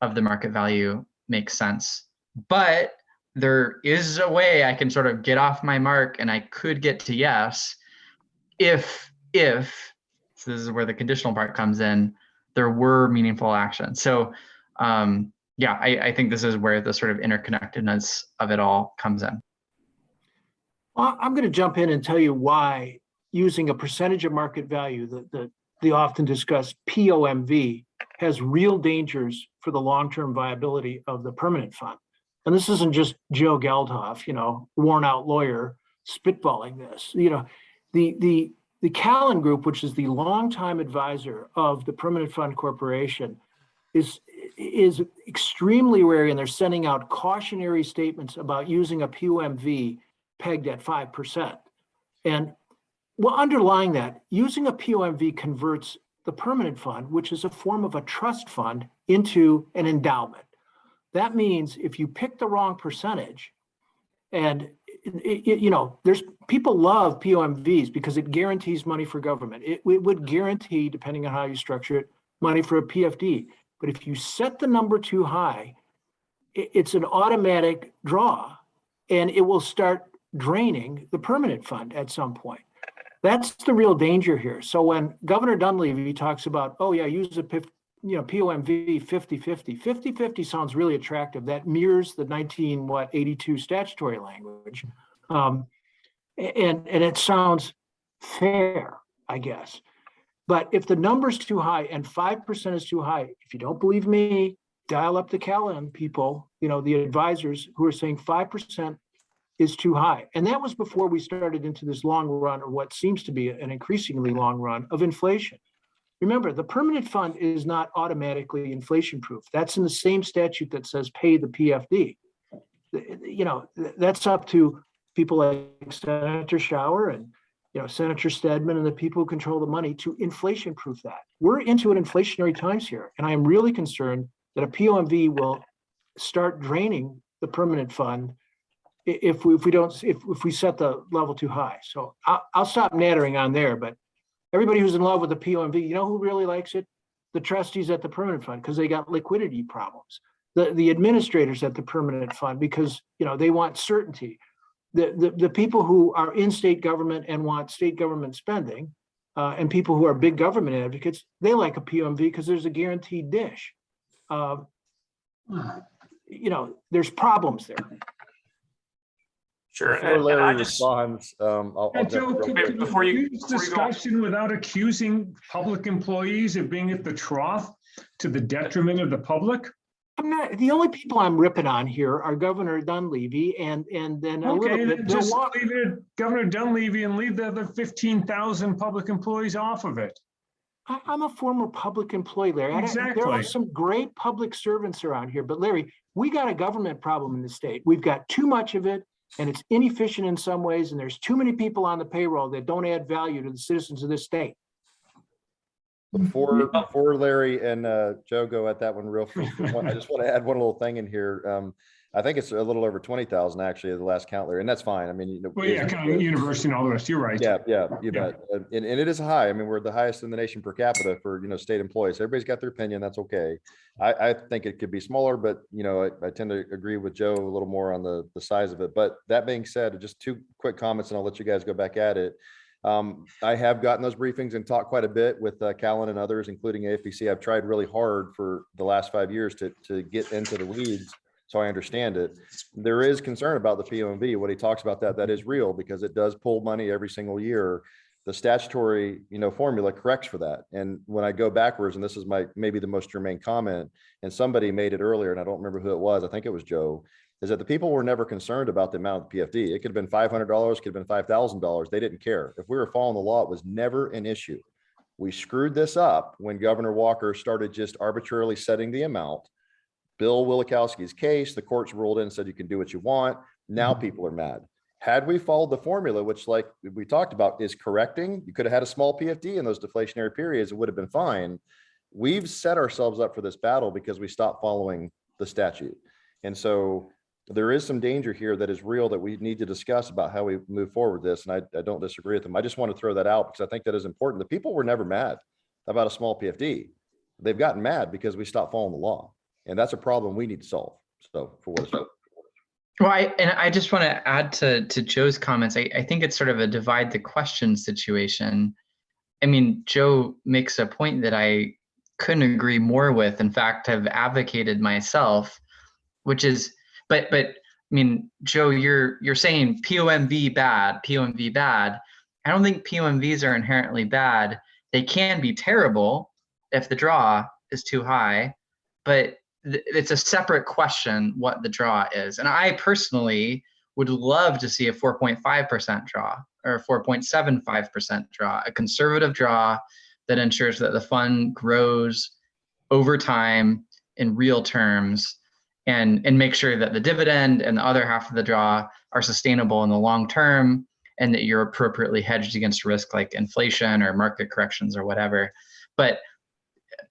of the market value makes sense. But there is a way I can sort of get off my mark and I could get to yes if so this is where the conditional part comes in, there were meaningful action. So I think this is where the sort of interconnectedness of it all comes in. Well, I'm going to jump in and tell you why using a percentage of market value, the often discussed POMV, has real dangers for the long-term viability of the permanent fund. And this isn't just Joe Geldhof, worn out lawyer spitballing this. The Callan Group, which is the longtime advisor of the Permanent Fund Corporation, is extremely wary, and they're sending out cautionary statements about using a POMV pegged at 5%. And underlying that, using a POMV converts the permanent fund, which is a form of a trust fund, into an endowment. That means if you pick the wrong percentage, and there's people love POMVs because it guarantees money for government. It would guarantee, depending on how you structure it, money for a PFD. But if you set the number too high, it's an automatic draw, and it will start draining the permanent fund at some point. That's the real danger here. So when Governor Dunleavy talks about, use a POMV 50-50. 50-50 sounds really attractive. That mirrors the 1982 statutory language. And it sounds fair, I guess. But if the number's too high and 5% is too high, if you don't believe me, dial up the Callan people, the advisors who are saying 5% is too high. And that was before we started into this long run, or what seems to be an increasingly long run, of inflation. Remember, the permanent fund is not automatically inflation proof. That's in the same statute that says pay the PFD. That's up to people like Senator Schauer and Senator Stedman and the people who control the money to inflation proof that. We're into an inflationary times here, and I am really concerned that a POMV will start draining the permanent fund if we set the level too high. So I'll stop nattering on there, but everybody who's in love with the POMV, who really likes it? The trustees at the permanent fund, because they got liquidity problems. The administrators at the permanent fund, because they want certainty. The people who are in state government and want state government spending, and people who are big government advocates, they like a POMV because there's a guaranteed dish. There's problems there. Sure. Before Larry responds, I'll Joe, before you discussion without accusing public employees of being at the trough to the detriment of the public? I'm not, the only people I'm ripping on here are Governor Dunleavy and then a little bit Bill just Walker. leave it, Governor Dunleavy, and leave the other 15,000 public employees off of it. I'm a former public employee, Larry. Exactly. There are some great public servants around here, but Larry, we got a government problem in the state. We've got too much of it, and it's inefficient in some ways, and there's too many people on the payroll that don't add value to the citizens of this state. Before Larry and Joe go at that one real quick, I just want to add one little thing in here. I think it's a little over 20,000 actually at the last count, Larry, and that's fine. I mean, Counting university and all the rest. You're right. Yeah, you bet. And it is high. I mean, we're the highest in the nation per capita for state employees. Everybody's got their opinion. That's okay. I think it could be smaller, but I tend to agree with Joe a little more on the size of it. But that being said, just two quick comments, and I'll let you guys go back at it. I have gotten those briefings and talked quite a bit with Callan and others, including AFPC. I've tried really hard for the last 5 years to get into the weeds So I understand it. There is concern about the POMV. What he talks about, that is real because it does pull money every single year. The statutory, formula corrects for that. And when I go backwards, and this is maybe the most germane comment, and somebody made it earlier, and I don't remember who it was. I think it was Joe, is that the people were never concerned about the amount of PFD. It could have been $500, could have been $5,000. They didn't care. If we were following the law, it was never an issue. We screwed this up when Governor Walker started just arbitrarily setting the amount. Bill Wielechowski's case, the courts ruled in and said, you can do what you want. Now people are mad. Had we followed the formula, which like we talked about is correcting, you could have had a small PFD in those deflationary periods, it would have been fine. We've set ourselves up for this battle because we stopped following the statute. And so there is some danger here that is real that we need to discuss about how we move forward with this. And I don't disagree with them. I just want to throw that out because I think that is important. The people were never mad about a small PFD. They've gotten mad because we stopped following the law. And that's a problem we need to solve. So for what it's worth. Well, I just want to add to Joe's comments. I think it's sort of a divide the question situation. I mean, Joe makes a point that I couldn't agree more with. In fact, have advocated myself, which is, but I mean, Joe, you're saying POMV bad. I don't think POMVs are inherently bad. They can be terrible if the draw is too high, but it's a separate question what the draw is. And I personally would love to see a 4.5% draw or a 4.75% draw, a conservative draw that ensures that the fund grows over time in real terms and make sure that the dividend and the other half of the draw are sustainable in the long term and that you're appropriately hedged against risk like inflation or market corrections or whatever. But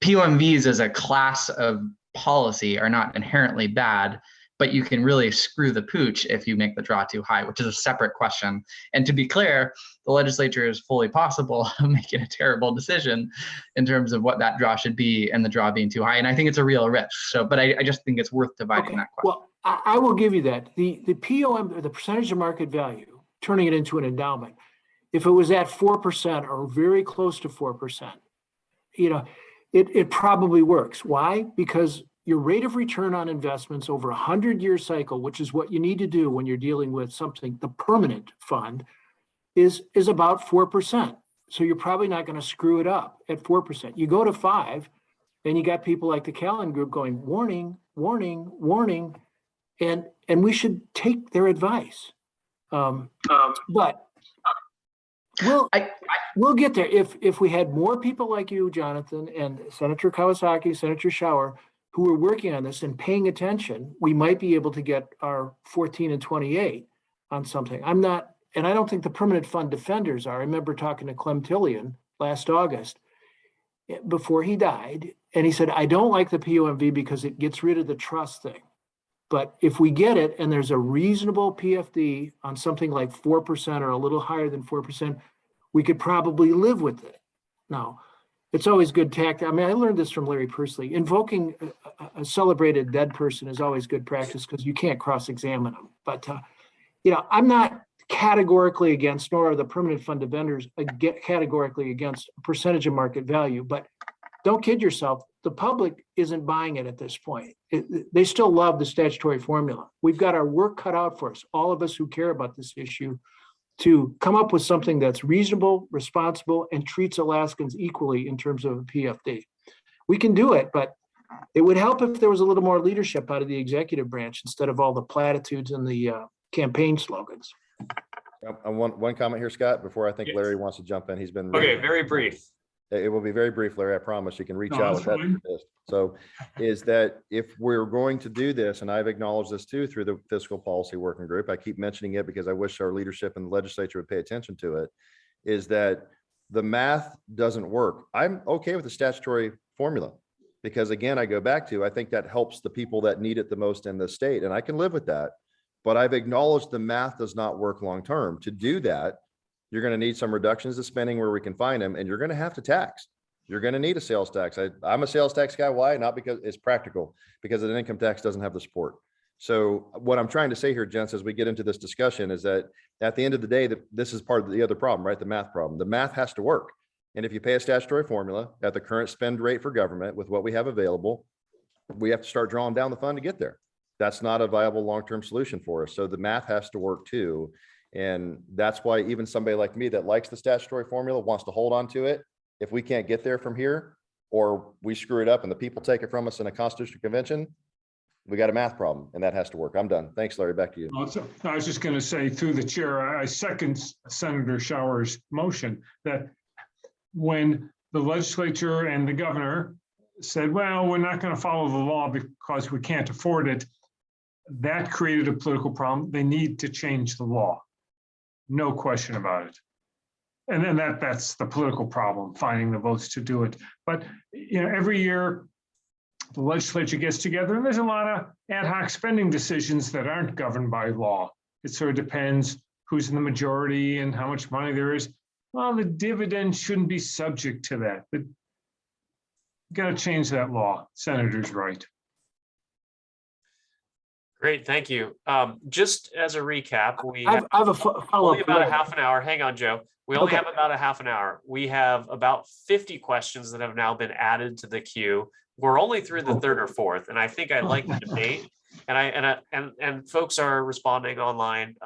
POMVs as a class of policy are not inherently bad, but you can really screw the pooch if you make the draw too high, which is a separate question. And to be clear, the legislature is fully possible of making a terrible decision in terms of what that draw should be and the draw being too high. And I think it's a real risk. So, but I just think it's worth dividing that question. Well, I will give you that. The POM, the percentage of market value, turning it into an endowment, if it was at 4% or very close to 4%, it probably works. Why? Because your rate of return on investments over a 100-year cycle, which is what you need to do when you're dealing with something, the permanent fund, is about 4%. So you're probably not going to screw it up at 4%. You go to 5%, and you got people like the Callan Group going, warning, warning, warning, and we should take their advice. But we'll get there. If we had more people like you, Jonathan, and Senator Kawasaki, Senator Schauer, who are working on this and paying attention, we might be able to get our 14 and 28 on something. I'm not, and I don't think the permanent fund defenders are. I remember talking to Clem Tillian last August before he died, and he said, I don't like the POMV because it gets rid of the trust thing. But if we get it and there's a reasonable PFD on something like 4% or a little higher than 4%, we could probably live with it. Now, it's always good tact. I mean, I learned this from Larry Pursley. Invoking a celebrated dead person is always good practice because you can't cross-examine them. But, I'm not categorically against, nor are the permanent fund defenders categorically against a percentage of market value. But don't kid yourself. The public isn't buying it at this point. They still love the statutory formula. We've got our work cut out for us, all of us who care about this issue, to come up with something that's reasonable, responsible, and treats Alaskans equally in terms of a PFD. We can do it, but it would help if there was a little more leadership out of the executive branch instead of all the platitudes and the campaign slogans. I want one comment here, Scott, before I think Yes. Larry wants to jump in. He's been Okay, very brief. It will be very brief, Larry. I promise you can reach No, out that's with fine. that. So is that if we're going to do this, and I've acknowledged this too through the fiscal policy working group, I keep mentioning it because I wish our leadership in the legislature would pay attention to it, is that the math doesn't work. I'm okay with the statutory formula because again, I go back to, I think that helps the people that need it the most in the state, and I can live with that. But I've acknowledged the math does not work long-term. To do that, you're going to need some reductions to spending where we can find them, and you're going to have to tax. You're going to need a sales tax. I'm a sales tax guy. Why? Not because it's practical, because an income tax doesn't have the support. So what I'm trying to say here, gents, as we get into this discussion is that at the end of the day, this is part of the other problem, right? The math problem. The math has to work. And if you pay a statutory formula at the current spend rate for government with what we have available, we have to start drawing down the fund to get there. that's not a viable long-term solution for us. So the math has to work too. And that's why even somebody like me that likes the statutory formula wants to hold on to it. If we can't get there from here, or we screw it up and the people take it from us in a constitutional convention, we got a math problem, and that has to work. I'm done. Thanks, Larry. Back to you. Also, I was just going to say through the chair, I second Senator Shower's motion that when the legislature and the governor said, well, we're not going to follow the law because we can't afford it, that created a political problem. They need to change the law. No question about it. And then that's the political problem, finding the votes to do it. But every year the legislature gets together and there's a lot of ad hoc spending decisions that aren't governed by law. It sort of depends who's in the majority and how much money there is. Well, the dividend shouldn't be subject to that, but you got to change that law. Senator's right. Great, thank you. Just as a recap, we I have have a follow-up. only about a half an hour. Hang on, Joe. We only Okay. have about a half an hour. We have about 50 questions that have now been added to the queue. We're only through the third or fourth, and I think I like the debate. And folks are responding online,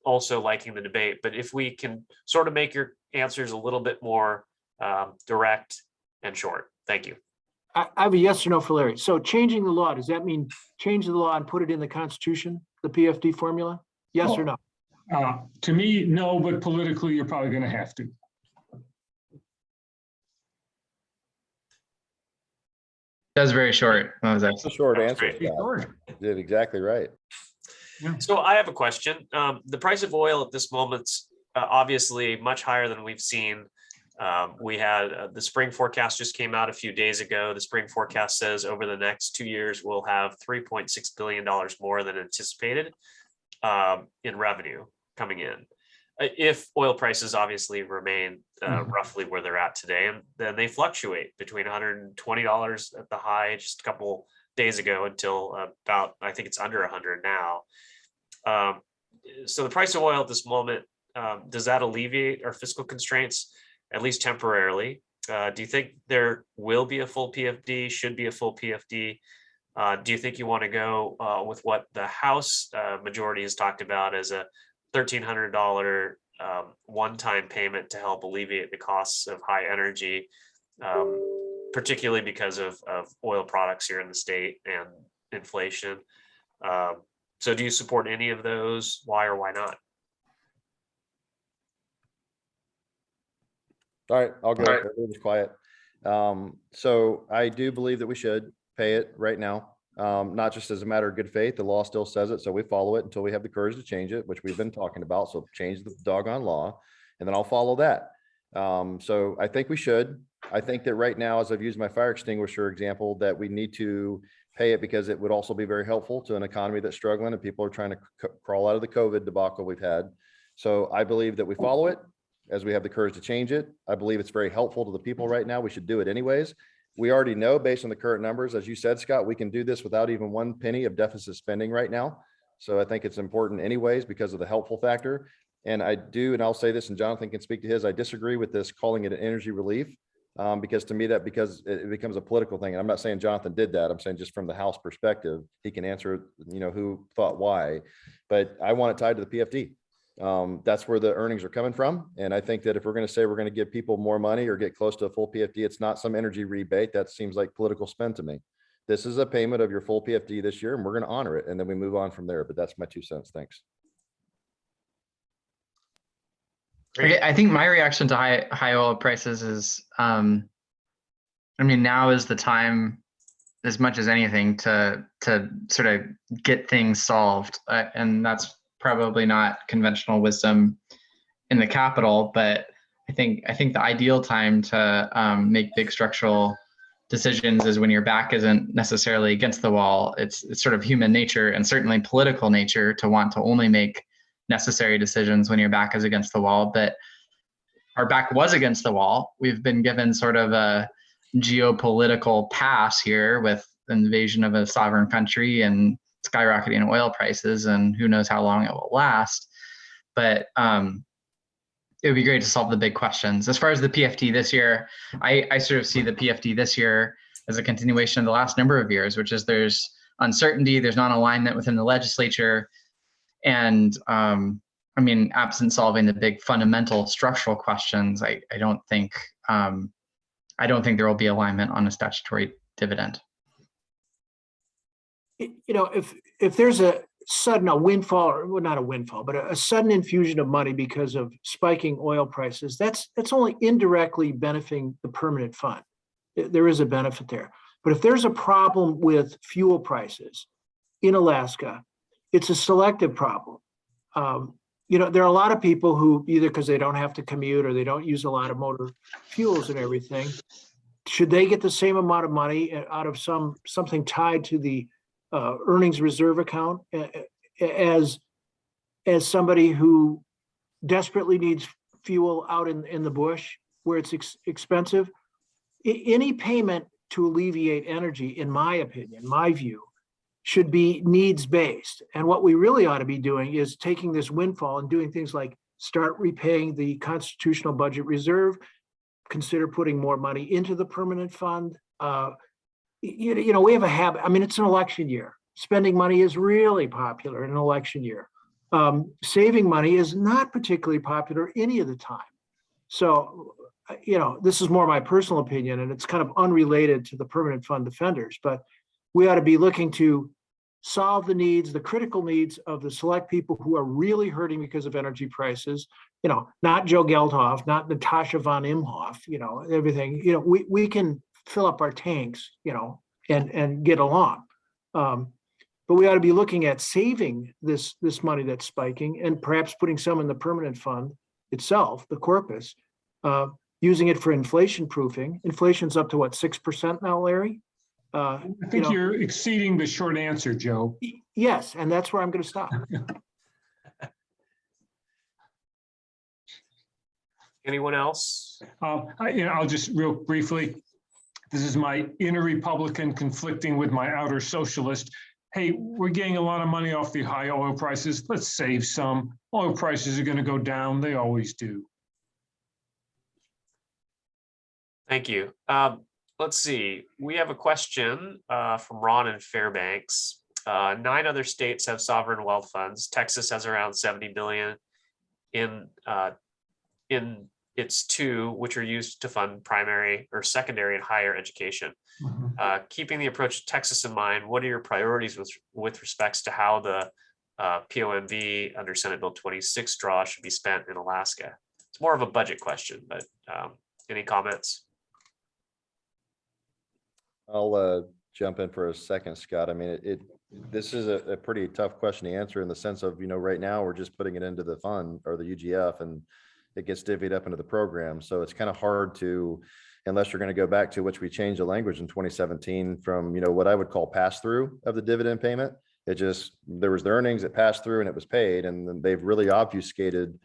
also liking the debate. But if we can sort of make your answers a little bit more direct and short, thank you. I have a yes or no for Larry. So changing the law, does that mean change the law and put it in the Constitution, the PFD formula? Yes or no? To me, no, but politically, you're probably going to have to. That's very short. That was That's a short That's answer. great. Scott. You did exactly right. So I have a question. The price of oil at this moment's obviously much higher than we've seen. We had the spring forecast just came out a few days ago. The spring forecast says over the next 2 years, we'll have $3.6 billion more than anticipated in revenue coming in. If oil prices obviously remain roughly where they're at today, and then they fluctuate between $120 at the high just a couple days ago until about, I think it's under 100 now. So the price of oil at this moment, does that alleviate our fiscal constraints, at least temporarily? Do you think there will be a full PFD, should be a full PFD? Do you think you want to go with what the House majority has talked about as a $1,300 one-time payment to help alleviate the costs of high energy, particularly because of oil products here in the state and inflation? So do you support any of those? Why or why not? All right, I'll go. Everybody's quiet. So I do believe that we should pay it right now, not just as a matter of good faith. The law still says it, so we follow it until we have the courage to change it, which we've been talking about. So change the doggone law, and then I'll follow that. So I think we should. I think that right now, as I've used my fire extinguisher example, that we need to pay it because it would also be very helpful to an economy that's struggling and people are trying to crawl out of the COVID debacle we've had. So I believe that we follow it as we have the courage to change it. I believe it's very helpful to the people right now. We should do it anyways. We already know based on the current numbers, as you said, Scott, we can do this without even 1 penny of deficit spending right now. So I think it's important anyways because of the helpful factor. And I do, and I'll say this, and Jonathan can speak to his, I disagree with this calling it an energy relief. Because to me, because it becomes a political thing. And I'm not saying Jonathan did that. I'm saying just from the House perspective, he can answer, who thought why, but I want it tied to the PFD. That's where the earnings are coming from. And I think that if we're going to say we're going to give people more money or get close to a full PFD, it's not some energy rebate. That seems like political spend to me. This is a payment of your full PFD this year, and we're going to honor it. And then we move on from there. But that's my 2 cents. Thanks. Okay, I think my reaction to high oil prices is, now is the time, as much as anything, to sort of get things solved, and that's probably not conventional wisdom in the Capitol. But I think the ideal time to make big structural decisions is when your back isn't necessarily against the wall. It's sort of human nature and certainly political nature to want to only make necessary decisions when your back is against the wall. But our back was against the wall. We've been given sort of a geopolitical pass here with invasion of a sovereign country and skyrocketing oil prices, and who knows how long it will last. But it would be great to solve the big questions. As far as the PFD this year, I sort of see the PFD this year as a continuation of the last number of years, which is there's uncertainty, there's non-alignment within the legislature. And I mean, absent solving the big fundamental structural questions, I don't think there will be alignment on a statutory dividend. You know, if there's a sudden windfall, or well, not a windfall, but a sudden infusion of money because of spiking oil prices, that's only indirectly benefiting the permanent fund. There is a benefit there. But if there's a problem with fuel prices in Alaska, it's a selective problem. You know, there are a lot of people who, either because they don't have to commute or they don't use a lot of motor fuels and everything, should they get the same amount of money out of something tied to the earnings reserve account as somebody who desperately needs fuel out in the bush where it's expensive? Any payment to alleviate energy, in my opinion, my view, should be needs-based. And what we really ought to be doing is taking this windfall and doing things like start repaying the constitutional budget reserve, consider putting more money into the permanent fund. You know, we have a habit. I mean, it's an election year. Spending money is really popular in an election year. Saving money is not particularly popular any of the time. So, you know, this is more my personal opinion, and it's kind of unrelated to the permanent fund defenders, but we ought to be looking to solve the needs, the critical needs of the select people who are really hurting because of energy prices. You know, not Joe Geldhof, not Natasha von Imhoff, you know, everything. You know, we can fill up our tanks, you know, and get along. But we ought to be looking at saving this money that's spiking and perhaps putting some in the permanent fund itself, the corpus, using it for inflation proofing. Inflation's up to what, 6% now, Larry? I think you're exceeding the short answer, Joe. Yes, and that's where I'm going to stop. Anyone else? I'll just real briefly, this is my inner Republican conflicting with my outer socialist. Hey, we're getting a lot of money off the high oil prices. Let's save some. Oil prices are going to go down. They always do. Thank you. Let's see. We have a question from Ron in Fairbanks. 9 other states have sovereign wealth funds. Texas has around 70 billion in its 2, which are used to fund primary or secondary and higher education. Keeping the approach to Texas in mind, what are your priorities with respects to how the POMV under Senate Bill 26 draw should be spent in Alaska? It's more of a budget question, but any comments? I'll jump in for a second, Scott. I mean, this is a pretty tough question to answer in the sense of, you know, right now we're just putting it into the fund or the UGF and it gets divvied up into the program. So it's kind of hard to, unless you're going to go back to which we changed the language in 2017 from, you know, what I would call pass through of the dividend payment. It just, there was the earnings that passed through and it was paid, and then they've really obfuscated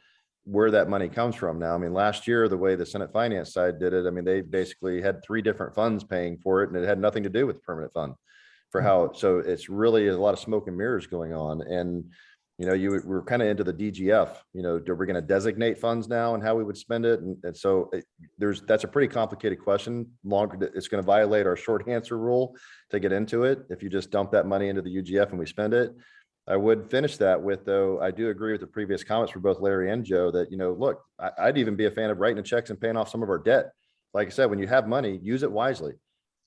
where that money comes from now. I mean, last year, the way the Senate Finance side did it, I mean, they basically had 3 different funds paying for it, and it had nothing to do with the permanent fund for how, so it's really a lot of smoke and mirrors going on. And, you know, we're kind of into the DGF, you know, are we going to designate funds now and how we would spend it? And so that's a pretty complicated question. It's going to violate our short answer rule to get into it. If you just dump that money into the UGF and we spend it, I would finish that with, though, I do agree with the previous comments for both Larry and Joe that, you know, look, I'd even be a fan of writing the checks and paying off some of our debt. Like I said, when you have money, use it wisely.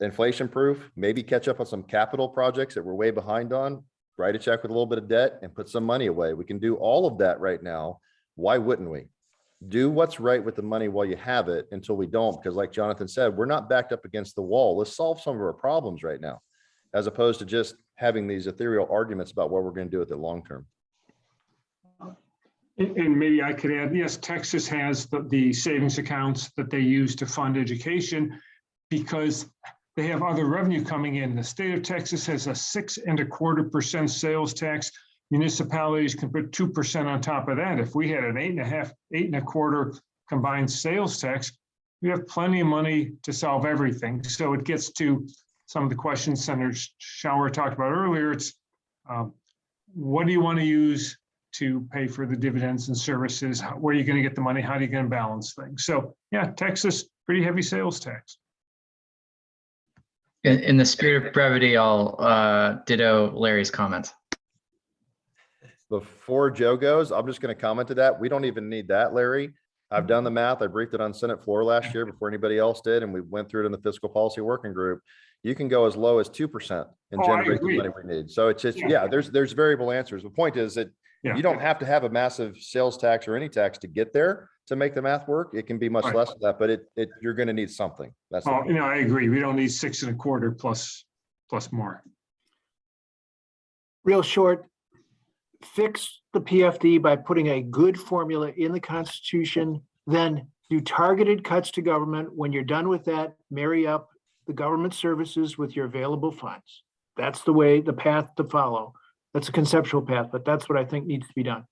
Inflation proof, maybe catch up on some capital projects that we're way behind on, write a check with a little bit of debt and put some money away. We can do all of that right now. Why wouldn't we? Do what's right with the money while you have it until we don't, because like Jonathan said, we're not backed up against the wall. Let's solve some of our problems right now, as opposed to just having these ethereal arguments about what we're going to do with it long term. And maybe I could add, yes, Texas has the savings accounts that they use to fund education because they have other revenue coming in. The state of Texas has a 6.25% sales tax. Municipalities can put 2% on top of that. If we had an 8.25 combined sales tax, we have plenty of money to solve everything. So it gets to some of the questions Senator Schauer talked about earlier. It's what do you want to use to pay for the dividends and services? Where are you going to get the money? How are you going to balance things? So yeah, Texas, pretty heavy sales tax. In the spirit of brevity, I'll ditto Larry's comments. Before Joe goes, I'm just going to comment to that. We don't even need that, Larry. I've done the math. I briefed it on Senate floor last year before anybody else did, and we went through it in the fiscal policy working group. You can go as low as 2% and Oh, I generate the agree. money we need. So it's just, Yeah. yeah, there's variable answers. The point is that Yeah. you don't have to have a massive sales tax or any tax to get there to make the math work. It can be much Right. less than that, but you're going to need something. That's the Oh, point. you know, I agree. We don't need 6.25 plus more. Real short, fix the PFD by putting a good formula in the Constitution, then do targeted cuts to government. When you're done with that, marry up the government services with your available funds. That's the way, the path to follow. That's a conceptual path, but that's what I think needs to be done.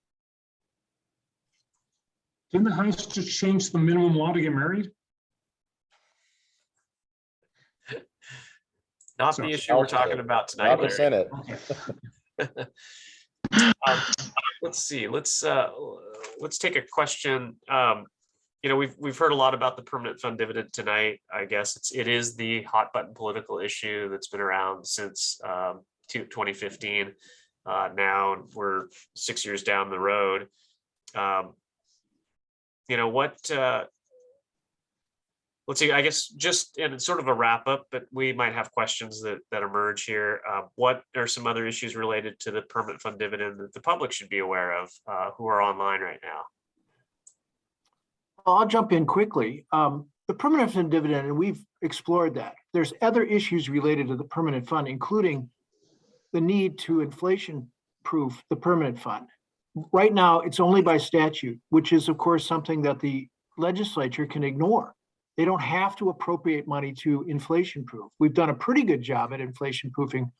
Didn't the House just change the minimum law to get married? Not So- the issue we're talking about tonight. Not the Larry. Senate. Okay. Let's see. Let's take a question. You know, we've heard a lot about the permanent fund dividend tonight. I guess it is the hot button political issue that's been around since 2015. Now we're 6 years down the road. You know what? Let's see. I guess just in sort of a wrap up, but we might have questions that emerge here. What are some other issues related to the permanent fund dividend that the public should be aware of who are online right now? I'll jump in quickly. The permanent fund dividend, and we've explored that. There's other issues related to the permanent fund, including the need to inflation-proof the permanent fund. Right now, it's only by statute, which is, of course, something that the legislature can ignore. They don't have to appropriate money to inflation-proof. We've done a pretty good job at inflation-proofing,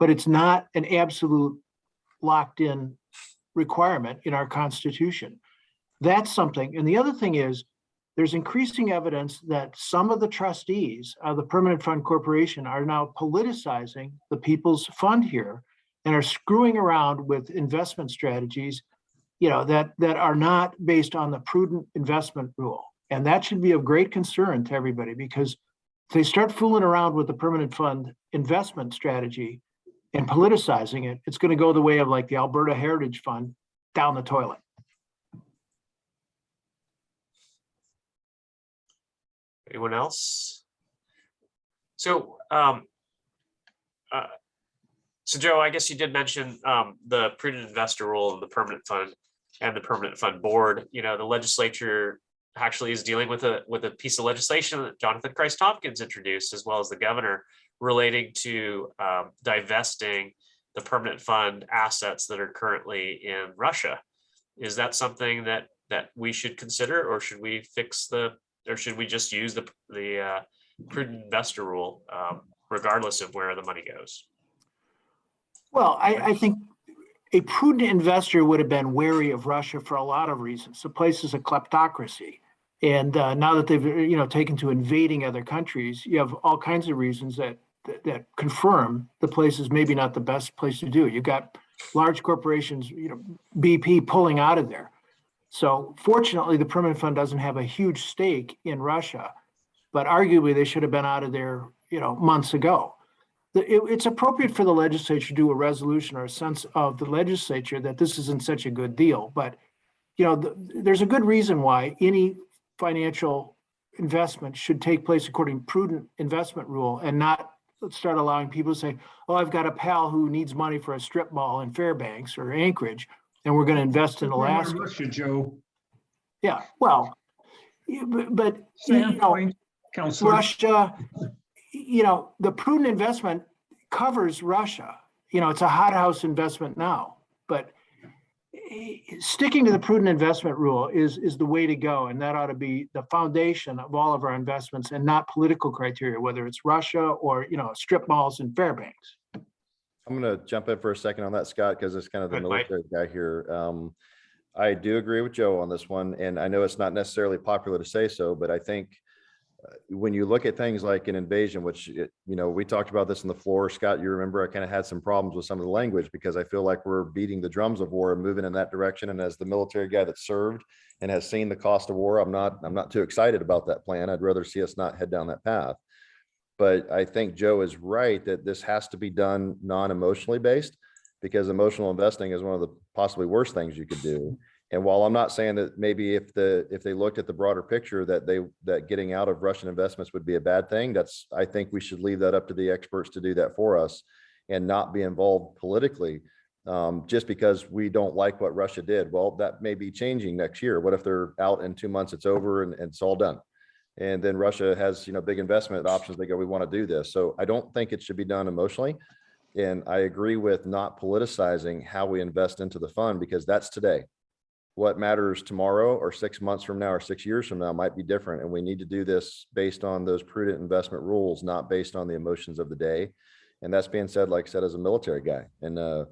but it's not an absolute locked-in requirement in our Constitution. That's something. And the other thing is, there's increasing evidence that some of the trustees of the Permanent Fund Corporation are now politicizing the people's fund here and are screwing around with investment strategies, you know, that are not based on the prudent investment rule. And that should be of great concern to everybody, because if they start fooling around with the permanent fund investment strategy and politicizing it, it's going to go the way of like the Alberta Heritage Fund down the toilet. Anyone else? So, so Joe, I guess you did mention the prudent investor role of the permanent fund and the permanent fund board. You know, the legislature actually is dealing with a piece of legislation that Jonathan Kreiss-Tomkins introduced, as well as the governor, relating to divesting the permanent fund assets that are currently in Russia. Is that something that we should consider, or should we should we just use the prudent investor rule regardless of where the money goes? Well, I think a prudent investor would have been wary of Russia for a lot of reasons. The place is a kleptocracy. And now that they've taken to invading other countries, you have all kinds of reasons that confirm the place is maybe not the best place to do. You've got large corporations, BP pulling out of there. So fortunately, the permanent fund doesn't have a huge stake in Russia, but arguably they should have been out of there, months ago. It's appropriate for the legislature to do a resolution or a sense of the legislature that this isn't such a good deal. But, there's a good reason why any financial investment should take place according to prudent investment rule and not start allowing people to say, oh, I've got a pal who needs money for a strip mall in Fairbanks or Anchorage, and we're going to invest in Alaska. Russia, Joe. Yeah, well, but Point, Counselor. Russia, the prudent investment covers Russia. It's a hothouse investment now, but sticking to the prudent investment rule is the way to go. And that ought to be the foundation of all of our investments and not political criteria, whether it's Russia or, strip malls in Fairbanks. I'm going to jump in for a second on that, Scott, because it's kind of the Good, Mike. military guy here. I do agree with Joe on this one, and I know it's not necessarily popular to say so, but I think when you look at things like an invasion, which, we talked about this on the floor, Scott, you remember I kind of had some problems with some of the language because I feel like we're beating the drums of war and moving in that direction. And as the military guy that served and has seen the cost of war, I'm not too excited about that plan. I'd rather see us not head down that path. But I think Joe is right that this has to be done non-emotionally based, because emotional investing is one of the possibly worst things you could do. And while I'm not saying that maybe if they looked at the broader picture that getting out of Russian investments would be a bad thing, I think we should leave that up to the experts to do that for us and not be involved politically, just because we don't like what Russia did. Well, that may be changing next year. What if they're out in 2 months, it's over and it's all done? And then Russia has, big investment options. They go, we want to do this. So I don't think it should be done emotionally. And I agree with not politicizing how we invest into the fund, because that's today. What matters tomorrow or 6 months from now or 6 years from now might be different. And we need to do this based on those prudent investment rules, not based on the emotions of the day. And that's being said, like I said, as a military guy. And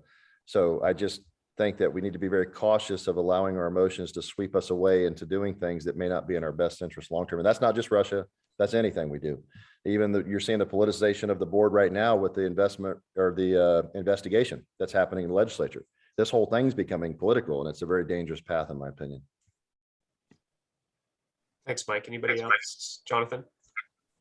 so I just think that we need to be very cautious of allowing our emotions to sweep us away into doing things that may not be in our best interest long term. And that's not just Russia, that's anything we do. Even you're seeing the politicization of the board right now with the investment or the investigation that's happening in the legislature. This whole thing's becoming political, and it's a very dangerous path, in my opinion. Thanks, Mike. Anybody else? Jonathan?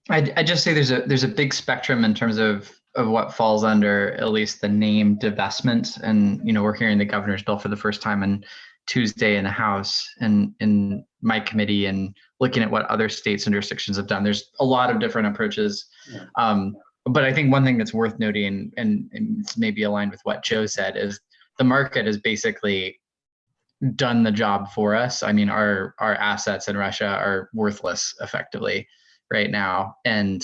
I just say there's a big spectrum in terms of what falls under at least the name divestment. And, we're hearing the governor's bill for the first time on Tuesday in the House and in my committee, and looking at what other states and jurisdictions have done. There's a lot of different approaches. But I think one thing that's worth noting, and it's maybe aligned with what Joe said, is the market has basically done the job for us. I mean, our assets in Russia are worthless effectively right now. And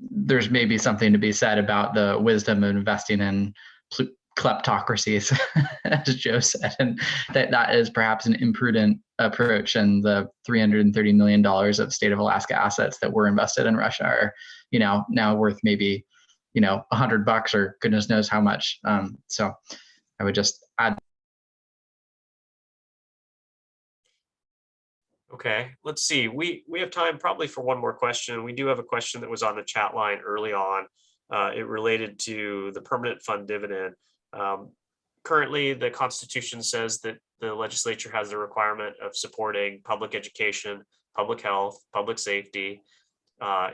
there's maybe something to be said about the wisdom of investing in kleptocracies, as Joe said, and that is perhaps an imprudent approach. And the $330 million of state of Alaska assets that were invested in Russia are, now worth maybe, $100 or goodness knows how much. So I would just add. Okay, let's see. We have time probably for one more question. We do have a question that was on the chat line early on. It related to the permanent fund dividend. Currently, the Constitution says that the legislature has the requirement of supporting public education, public health, public safety,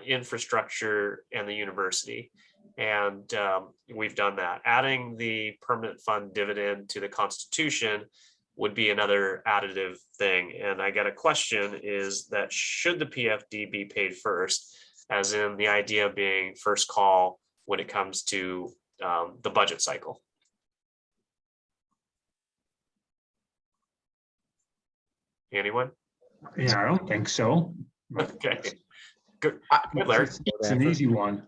infrastructure, and the university. And we've done that. Adding the permanent fund dividend to the Constitution would be another additive thing. And I got a question is that should the PFD be paid first, as in the idea being first call when it comes to the budget cycle? Anyone? Yeah, I don't think so. Okay. Good, Larry. It's an easy one.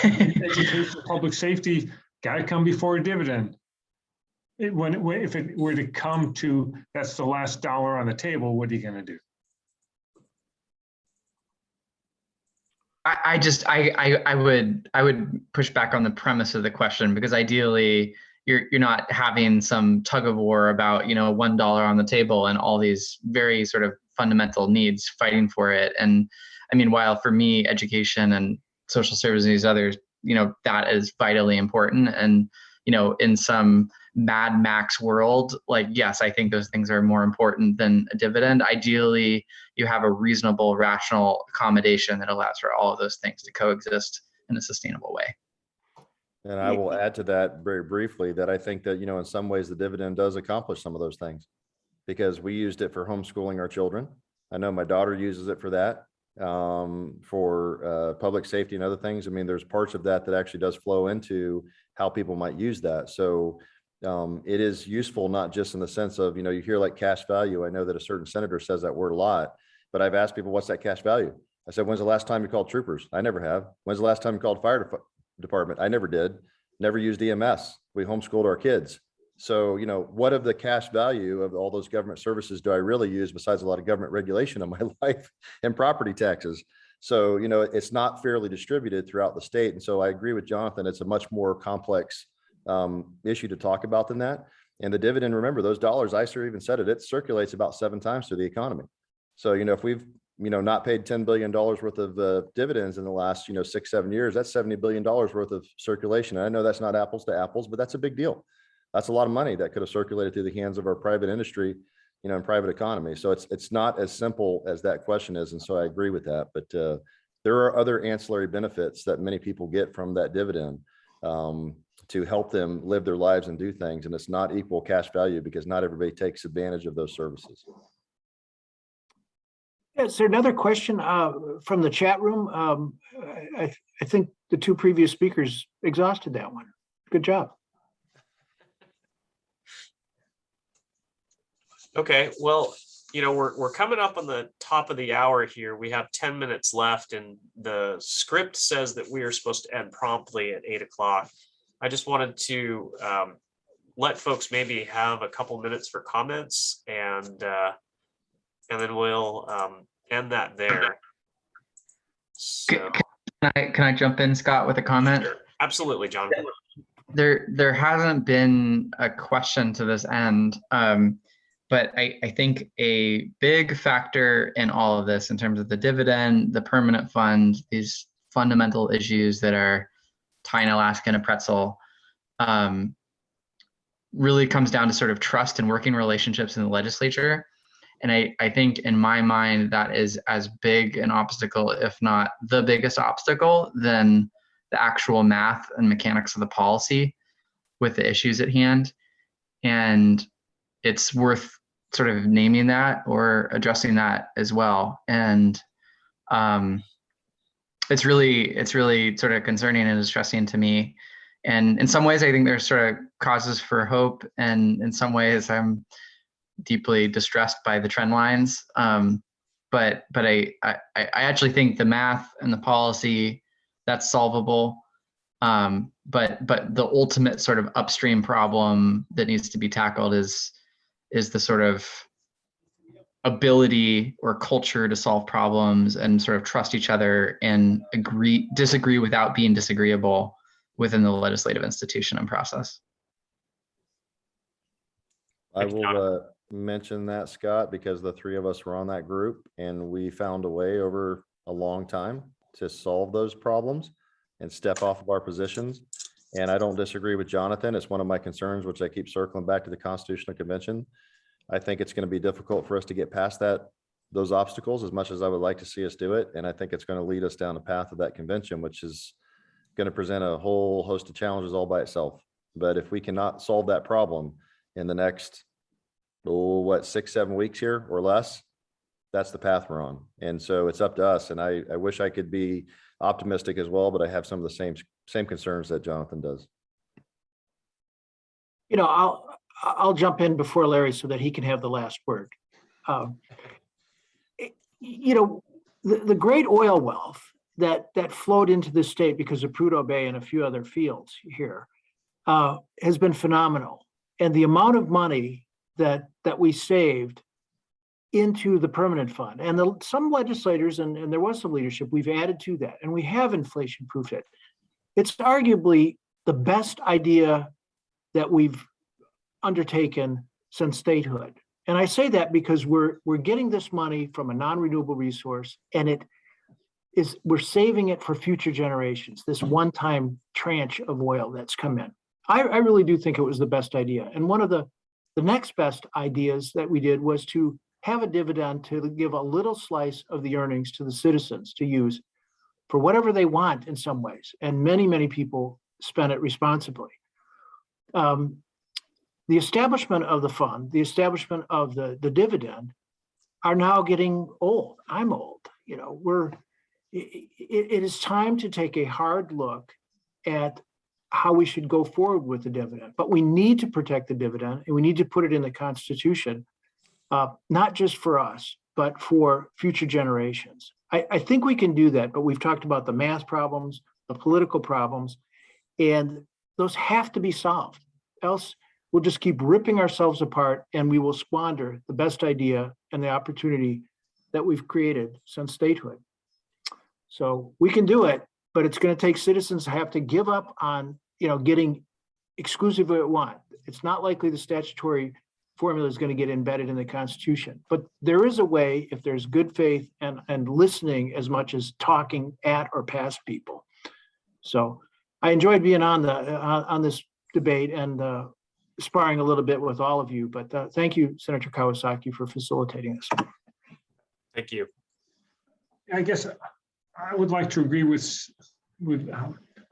Education, public safety, got to come before a dividend. If it were to come to, that's the last dollar on the table, what are you going to do? I would push back on the premise of the question, because ideally you're not having some tug of war about, $1 on the table and all these very sort of fundamental needs fighting for it. And I mean, while for me, education and social services and these others, that is vitally important. And, in some Mad Max world, like, yes, I think those things are more important than a dividend. Ideally, you have a reasonable, rational accommodation that allows for all of those things to coexist in a sustainable way. And I will add to that very briefly that I think that, in some ways the dividend does accomplish some of those things, because we used it for homeschooling our children. I know my daughter uses it for that, for public safety and other things. I mean, there's parts of that actually does flow into how people might use that. So it is useful, not just in the sense of, you hear like cash value. I know that a certain senator says that word a lot, but I've asked people, what's that cash value? I said, when's the last time you called troopers? I never have. When's the last time you called fire department? I never did. Never used EMS. We homeschooled our kids. So, what of the cash value of all those government services do I really use besides a lot of government regulation in my life and property taxes? So, it's not fairly distributed throughout the state. And so I agree with Jonathan. It's a much more complex issue to talk about than that. And the dividend, remember, those dollars, ICER even said it circulates about 7 times through the economy. So, if we've, not paid $10 billion worth of dividends in the last, 6-7 years, that's $70 billion worth of circulation. And I know that's not apples to apples, but that's a big deal. That's a lot of money that could have circulated through the hands of our private industry, and private economy. So it's not as simple as that question is. And so I agree with that, but there are other ancillary benefits that many people get from that dividend to help them live their lives and do things. And it's not equal cash value because not everybody takes advantage of those services. Is there another question from the chat room? I think the two previous speakers exhausted that one. Good job. Okay, well, we're coming up on the top of the hour here. We have 10 minutes left, and the script says that we are supposed to end promptly at 8 o'clock. I just wanted to let folks maybe have a couple minutes for comments, and then we'll end that there. So, Can I jump in, Scott, with a comment? sure. Absolutely, John. There hasn't been a question to this end, but I think a big factor in all of this, in terms of the dividend, the permanent fund, these fundamental issues that are tying Alaska in a pretzel, really comes down to sort of trust and working relationships in the legislature. And I think in my mind, that is as big an obstacle, if not the biggest obstacle, than the actual math and mechanics of the policy with the issues at hand. And it's worth sort of naming that or addressing that as well. And it's really sort of concerning and distressing to me. And in some ways, I think there's sort of causes for hope. And in some ways, I'm deeply distressed by the trend lines. But I actually think the math and the policy, that's solvable. But the ultimate sort of upstream problem that needs to be tackled is the sort of ability or culture to solve problems and sort of trust each other and disagree without being disagreeable within the legislative institution and process. I will mention that, Scott, because the three of us were on that group and we found a way over a long time to solve those problems and step off of our positions. And I don't disagree with Jonathan. It's one of my concerns, which I keep circling back to the Constitutional Convention. I think it's going to be difficult for us to get past those obstacles as much as I would like to see us do it. And I think it's going to lead us down the path of that convention, which is going to present a whole host of challenges all by itself. But if we cannot solve that problem in the next, 6-7 weeks here or less, that's the path we're on. And so it's up to us. And I wish I could be optimistic as well, but I have some of the same concerns that Jonathan does. I'll jump in before Larry so that he can have the last word. The great oil wealth that flowed into the state because of Prudhoe Bay and a few other fields here has been phenomenal. And the amount of money that we saved into the permanent fund, and some legislators, and there was some leadership, we've added to that, and we have inflation proofed it. It's arguably the best idea that we've undertaken since statehood. And I say that because we're getting this money from a non-renewable resource, and we're saving it for future generations, this one-time tranche of oil that's come in. I really do think it was the best idea. And one of the next best ideas that we did was to have a dividend to give a little slice of the earnings to the citizens to use for whatever they want in some ways. And many, many people spend it responsibly. The establishment of the fund, the establishment of the dividend are now getting old. I'm old. It is time to take a hard look at how we should go forward with the dividend. But we need to protect the dividend, and we need to put it in the Constitution, not just for us, but for future generations. I think we can do that, but we've talked about the math problems, the political problems, and those have to be solved. Else we'll just keep ripping ourselves apart, and we will squander the best idea and the opportunity that we've created since statehood. So we can do it, but it's going to take citizens to have to give up on, getting exclusively what we want. It's not likely the statutory formula is going to get embedded in the Constitution, but there is a way, if there's good faith and listening as much as talking at or past people. So I enjoyed being on this debate and sparring a little bit with all of you, but thank you, Senator Kawasaki, for facilitating this. Thank you. I guess I would like to agree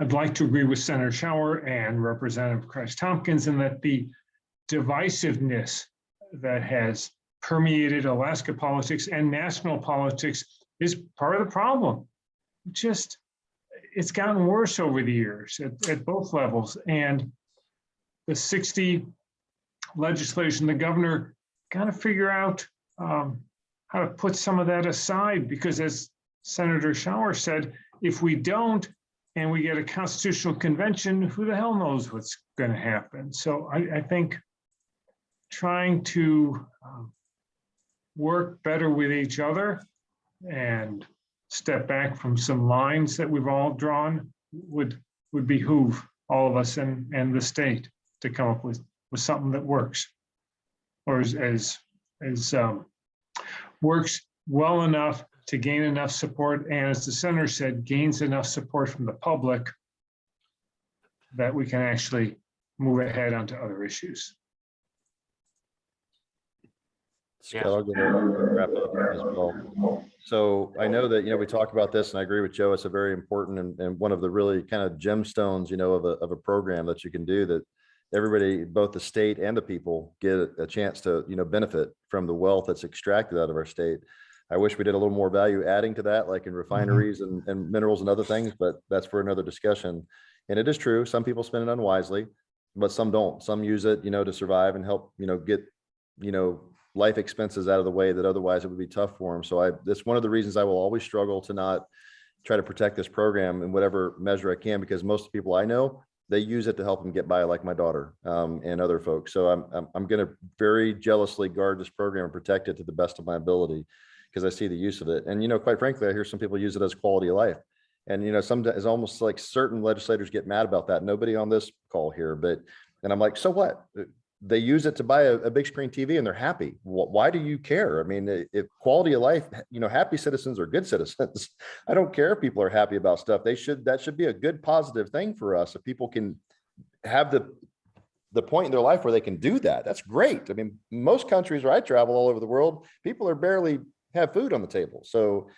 I'd like to agree with Senator Schauer and Representative Kreiss-Tomkins in that the divisiveness that has permeated Alaska politics and national politics is part of the problem. It's gotten worse over the years at both levels. And the 60 legislation, the governor got to figure out how to put some of that aside, because as Senator Schauer said, if we don't, and we get a constitutional convention, who the hell knows what's going to happen? So I think trying to work better with each other and step back from some lines that we've all drawn would behoove all of us and the state to come up with something that works, or as works well enough to gain enough support, and as the senator said, gains enough support from the public that we can actually move ahead onto other issues. Scott, I'll go ahead and wrap up as well. So I know that, we talked about this, and I agree with Joe. It's a very important and one of the really kind of gemstones, of a program that you can do, that everybody, both the state and the people, get a chance to, benefit from the wealth that's extracted out of our state. I wish we did a little more value adding to that, like in refineries and minerals and other things, but that's for another discussion. And it is true, some people spend it unwisely, but some don't. Some use it, to survive and help, get, life expenses out of the way that otherwise it would be tough for them. So that's one of the reasons I will always struggle to not try to protect this program in whatever measure I can, because most of the people I know, they use it to help them get by, like my daughter and other folks. So I'm going to very jealously guard this program and protect it to the best of my ability, because I see the use of it. And, quite frankly, I hear some people use it as quality of life. And, sometimes it's almost like certain legislators get mad about that. Nobody on this call here, and I'm like, so what? They use it to buy a big screen TV and they're happy. Why do you care? I mean, if quality of life, happy citizens are good citizens. I don't care if people are happy about stuff. That should be a good, positive thing for us. If people can have the point in their life where they can do that, that's great. I mean, most countries where I travel all over the world, people are barely have food on the table. So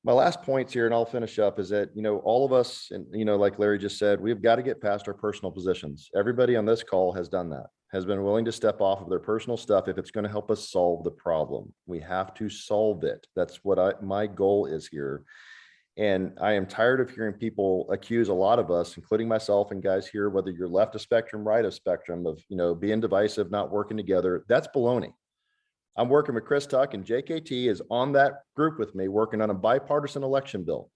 my last points here, and I'll finish up, is that, all of us, and, like Larry just said, we've got to get past our personal positions. Everybody on this call has done that, has been willing to step off of their personal stuff if it's going to help us solve the problem. We have to solve it. That's what my goal is here. And I am tired of hearing people accuse a lot of us, including myself and guys here, whether you're left of spectrum, right of spectrum, of, being divisive, not working together. That's baloney. I'm working with Chris Tuck, and JKT is on that group with me, working on a bipartisan election bill.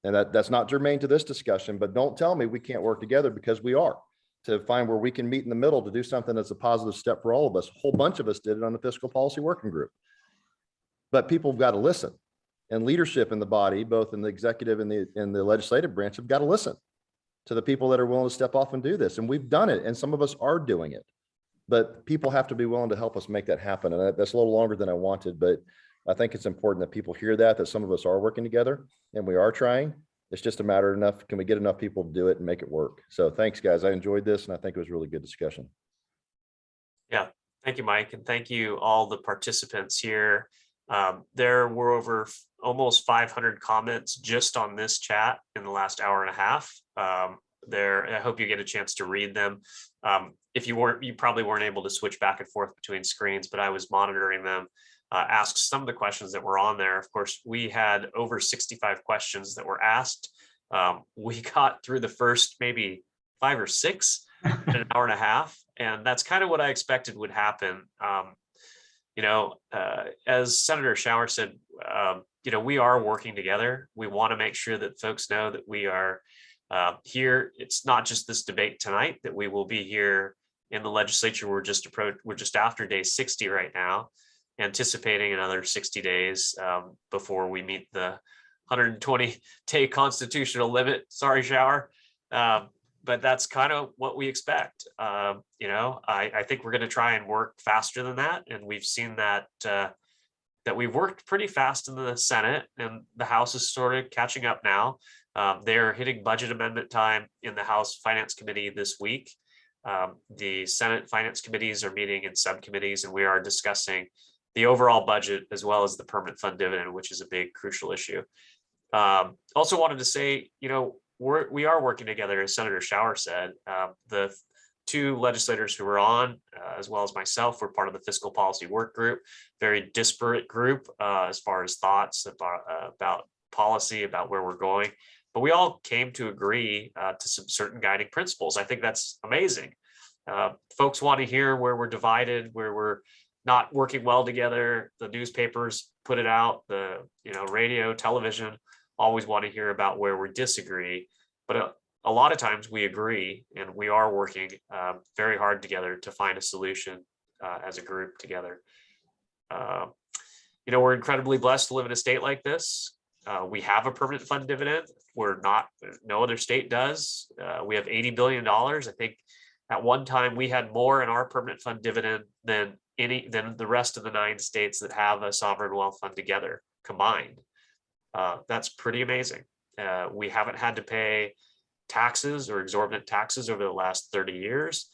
And that's not germane to this discussion, but don't tell me we can't work together, because we are, to find where we can meet in the middle to do something that's a positive step for all of us. A whole bunch of us did it on the fiscal policy working group. But people have got to listen, and leadership in the body, both in the executive and the legislative branch, have got to listen to the people that are willing to step off and do this. And we've done it, and some of us are doing it. But people have to be willing to help us make that happen. And that's a little longer than I wanted, but I think it's important that people hear that some of us are working together and we are trying. It's just a matter of can we get enough people to do it and make it work? So thanks, guys. I enjoyed this, and I think it was a really good discussion. Yeah, thank you, Mike. And thank you all the participants here. There were over almost 500 comments just on this chat in the last hour and a half. I hope you get a chance to read them. If you probably weren't able to switch back and forth between screens, but I was monitoring them, asked some of the questions that were on there. Of course, we had over 65 questions that were asked. We got through the first maybe 5 or 6 in an hour and a half. And that's kind of what I expected would happen. As Senator Schauer said, we are working together. We want to make sure that folks know that we are here. It's not just this debate tonight, that we will be here in the legislature. We're just after day 60 right now, anticipating another 60 days before we meet the 120-day constitutional limit. Sorry, Schauer. But that's kind of what we expect. I think we're going to try and work faster than that. And we've seen that we've worked pretty fast in the Senate, and the House is sort of catching up now. They're hitting budget amendment time in the House Finance Committee this week. The Senate Finance Committees are meeting in subcommittees, and we are discussing the overall budget as well as the permanent fund dividend, which is a big crucial issue. Also wanted to say, we are working together, as Senator Shower said. The two legislators who were on, as well as myself, were part of the fiscal policy work group, very disparate group as far as thoughts about policy, about where we're going. But we all came to agree to some certain guiding principles. I think that's amazing. Folks want to hear where we're divided, where we're not working well together. The newspapers put it out, the radio, television always want to hear about where we disagree. But a lot of times we agree, and we are working very hard together to find a solution as a group together. We're incredibly blessed to live in a state like this. We have a permanent fund dividend. No other state does. We have $80 billion. I think at one time we had more in our permanent fund dividend than the rest of the 9 states that have a sovereign wealth fund together combined. That's pretty amazing. We haven't had to pay taxes or exorbitant taxes over the last 30 years.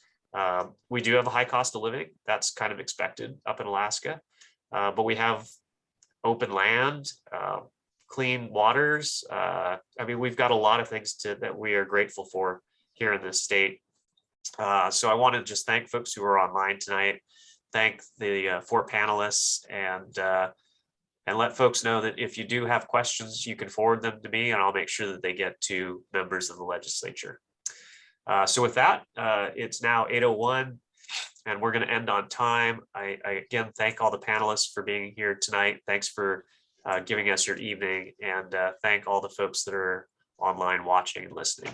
We do have a high cost of living. That's kind of expected up in Alaska. But we have open land, clean waters. We've got a lot of things that we are grateful for here in this state. So I want to just thank folks who are online tonight, thank the 4 panelists, and let folks know that if you do have questions, you can forward them to me, and I'll make sure that they get to members of the legislature. So with that, it's now 8:01, and we're going to end on time. I again thank all the panelists for being here tonight. Thanks for giving us your evening, and thank all the folks that are online watching and listening.